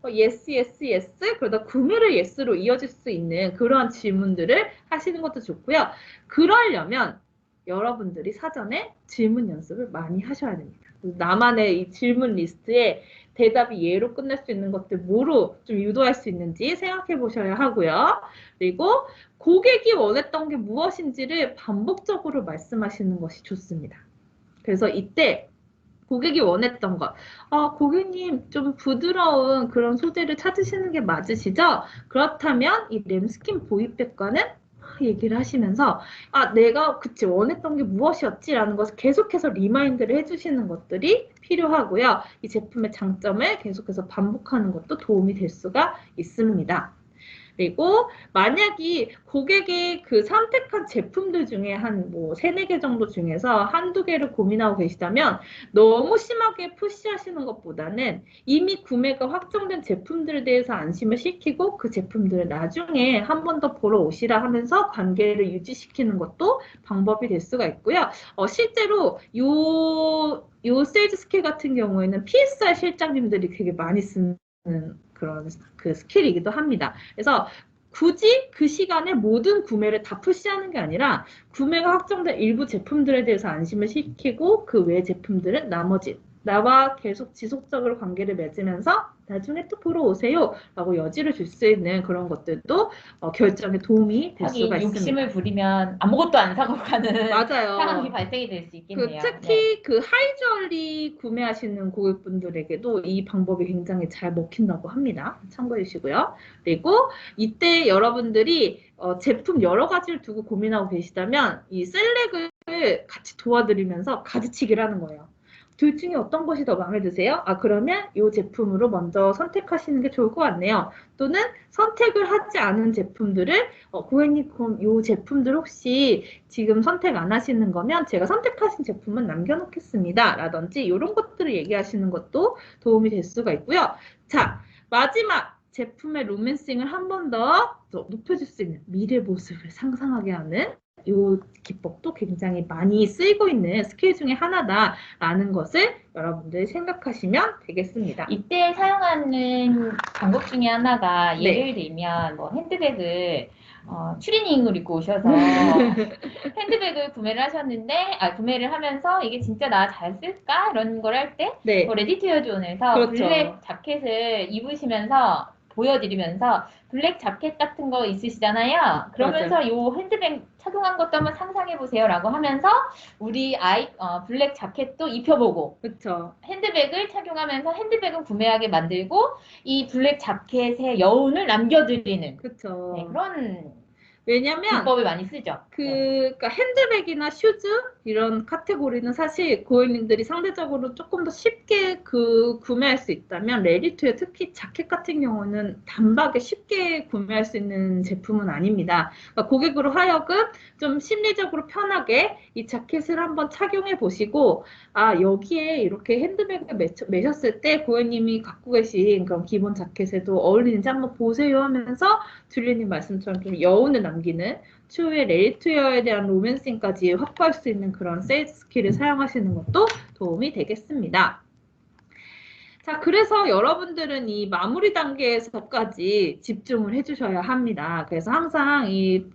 yes, yes, yes 그러다 구매를 yes로 이어질 수 있는 그러한 질문들을 하시는 것도 좋고요. 그러려면 여러분들이 사전에 질문 연습을 많이 하셔야 됩니다. 나만의 이 질문 리스트에 대답이 예로 끝날 수 있는 것들 뭐로 좀 유도할 수 있는지 생각해 보셔야 하고요. 그리고 고객이 원했던 게 무엇인지를 반복적으로 말씀하시는 것이 좋습니다. 그래서 이때 고객이 원했던 것, 고객님 좀 부드러운 그런 소재를 찾으시는 게 맞으시죠? 그렇다면 이 램스킨 보이백과는 얘기를 하시면서 내가 그치 원했던 게 무엇이었지라는 것을 계속해서 리마인드를 해주시는 것들이 필요하고요. 이 제품의 장점을 계속해서 반복하는 것도 도움이 될 수가 있습니다. 그리고 만약에 고객이 그 선택한 제품들 중에 한 뭐 3, 4개 정도 중에서 한두 개를 고민하고 계시다면 너무 심하게 푸시하시는 것보다는 이미 구매가 확정된 제품들에 대해서 안심을 시키고 그 제품들을 나중에 한 번 더 보러 오시라 하면서 관계를 유지시키는 것도 방법이 될 수가 있고요. 실제로 요 세일즈 스킬 같은 경우에는 PSR 실장님들이 되게 많이 쓰는 그런 그 스킬이기도 합니다. 그래서 굳이 그 시간에 모든 구매를 다 푸시하는 게 아니라 구매가 확정된 일부 제품들에 대해서 안심을 시키고 그 외 제품들은 나머지 나와 계속 지속적으로 관계를 맺으면서 나중에 또 보러 오세요 라고 여지를 줄 수 있는 그런 것들도 결정에 도움이 될 수가 하긴 있습니다. 욕심을 부리면 아무것도 안 사고 가는 맞아요. 상황이 발생이 될 수 있겠네요. 특히 그 하이주얼리 구매하시는 고객분들에게도 이 방법이 굉장히 잘 먹힌다고 합니다. 참고해 주시고요. 그리고 이때 여러분들이 제품 여러 가지를 두고 고민하고 계시다면 이 셀렉을 같이 도와드리면서 가지치기를 하는 거예요. 둘 중에 어떤 것이 더 마음에 드세요? 그러면 이 제품으로 먼저 선택하시는 게 좋을 것 같네요. 또는 선택을 하지 않은 제품들을 고객님 그럼 이 제품들 혹시 지금 선택 안 하시는 거면 제가 선택하신 제품은 남겨놓겠습니다. 라든지 이런 것들을 얘기하시는 것도 도움이 될 수가 있고요. 자, 마지막 제품의 로맨싱을 한 번 더 높여줄 수 있는 미래 모습을 상상하게 하는 이 기법도 굉장히 많이 쓰이고 있는 스킬 중에 하나다라는 것을 여러분들이 생각하시면 되겠습니다. 이때 사용하는 방법 중에 하나가 예를 들면 뭐 핸드백을 추리닝을 입고 오셔서 핸드백을 구매를 하셨는데 구매를 하면서 이게 진짜 나 잘 쓸까? 이런 걸 할 때 레디투어존에서 그렇죠. 블랙 자켓을 입으시면서 보여드리면서 블랙 자켓 같은 거 있으시잖아요. 그러면서 맞아요. 요 핸드백 착용한 것도 한번 상상해 보세요 라고 하면서 우리 블랙 자켓도 입혀보고 그렇죠. 핸드백을 착용하면서 핸드백은 구매하게 만들고 이 블랙 자켓의 여운을 남겨드리는 그렇죠. 네, 그런 왜냐면 기법을 많이 쓰죠. 그러니까 핸드백이나 슈즈 이런 카테고리는 사실 고객님들이 상대적으로 조금 더 쉽게 구매할 수 있다면 레디투어 특히 자켓 같은 경우는 단박에 쉽게 구매할 수 있는 제품은 아닙니다. 그러니까 고객으로 하여금 좀 심리적으로 편하게 이 자켓을 한번 착용해 보시고 여기에 이렇게 핸드백을 매셨을 때 고객님이 갖고 계신 그런 기본 자켓에도 어울리는지 한번 보세요 하면서 줄리님 말씀처럼 좀 여운을 남기는 추후에 레디투어에 대한 로맨싱까지 확보할 수 있는 그런 세일즈 스킬을 사용하시는 것도 도움이 되겠습니다. 자, 그래서 여러분들은 이 마무리 단계에서까지 집중을 해주셔야 합니다. 그래서 항상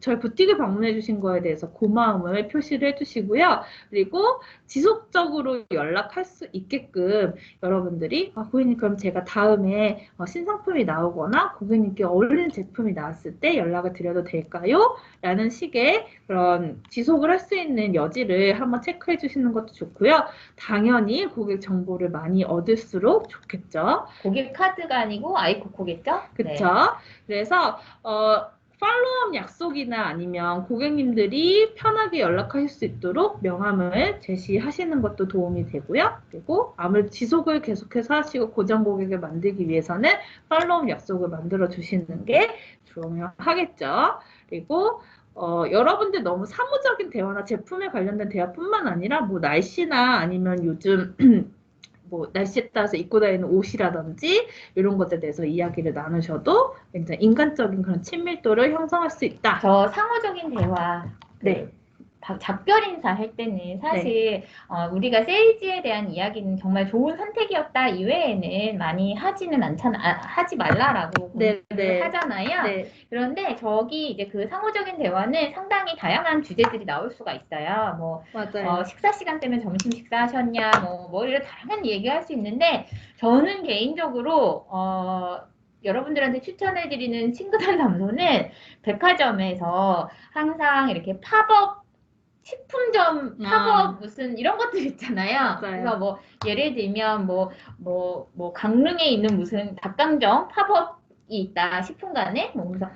저희 부티크 방문해 주신 거에 대해서 고마움을 표시를 해주시고요. 그리고 지속적으로 연락할 수 있게끔 여러분들이 고객님 그럼 제가 다음에 신상품이 나오거나 고객님께 어울리는 제품이 나왔을 때 연락을 드려도 될까요? 라는 식의 그런 지속을 할 수 있는 여지를 한번 체크해 주시는 것도 좋고요. 당연히 고객 정보를 많이 얻을수록 좋겠죠. 고객 카드가 아니고 아이코코겠죠? 그쵸? 네. 그래서 팔로우업 약속이나 아니면 고객님들이 편하게 연락하실 수 있도록 명함을 제시하시는 것도 도움이 되고요. 그리고 아무래도 지속을 계속해서 하시고 고정 고객을 만들기 위해서는 팔로우업 약속을 만들어 주시는 게 중요하겠죠. 그리고 여러분들 너무 사무적인 대화나 제품에 관련된 대화뿐만 아니라 뭐 날씨나 아니면 요즘 뭐 날씨에 따라서 입고 다니는 옷이라든지 이런 것에 대해서 이야기를 나누셔도 굉장히 인간적인 그런 친밀도를 형성할 수 있다. 저 상호적인 대화, 네. 작별 인사 할 때는 사실 우리가 세일즈에 대한 이야기는 정말 좋은 선택이었다 이외에는 많이 하지는 않잖아, 하지 말라라고 네, 공유를 네. 하잖아요. 네. 그런데 저기 이제 그 상호적인 대화는 상당히 다양한 주제들이 나올 수가 있어요. 뭐 맞아요. 식사 시간 때문에 점심 식사하셨냐, 뭐 이런 다양한 얘기할 수 있는데 저는 개인적으로 여러분들한테 추천해드리는 친근한 담소는 백화점에서 항상 이렇게 팝업 식품점 팝업 무슨 이런 것들 있잖아요. 맞아요. 그래서 뭐 예를 들면 뭐 강릉에 있는 무슨 닭강정 팝업이 있다 식품관에 뭐 그래서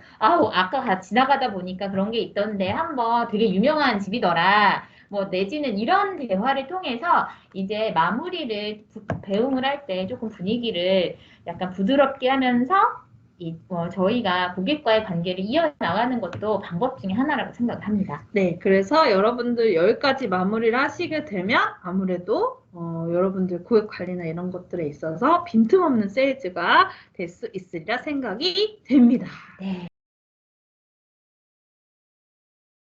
아까 지나가다 보니까 그런 게 있던데 한번 되게 유명한 집이더라. 뭐 내지는 이런 대화를 통해서 이제 마무리를 배웅을 할 때 조금 분위기를 약간 부드럽게 하면서 저희가 고객과의 관계를 이어나가는 것도 방법 중에 하나라고 생각을 합니다. 네, 그래서 여러분들 여기까지 마무리를 하시게 되면 아무래도 여러분들 고객 관리나 이런 것들에 있어서 빈틈없는 세일즈가 될 수 있으리라 생각이 됩니다. 네.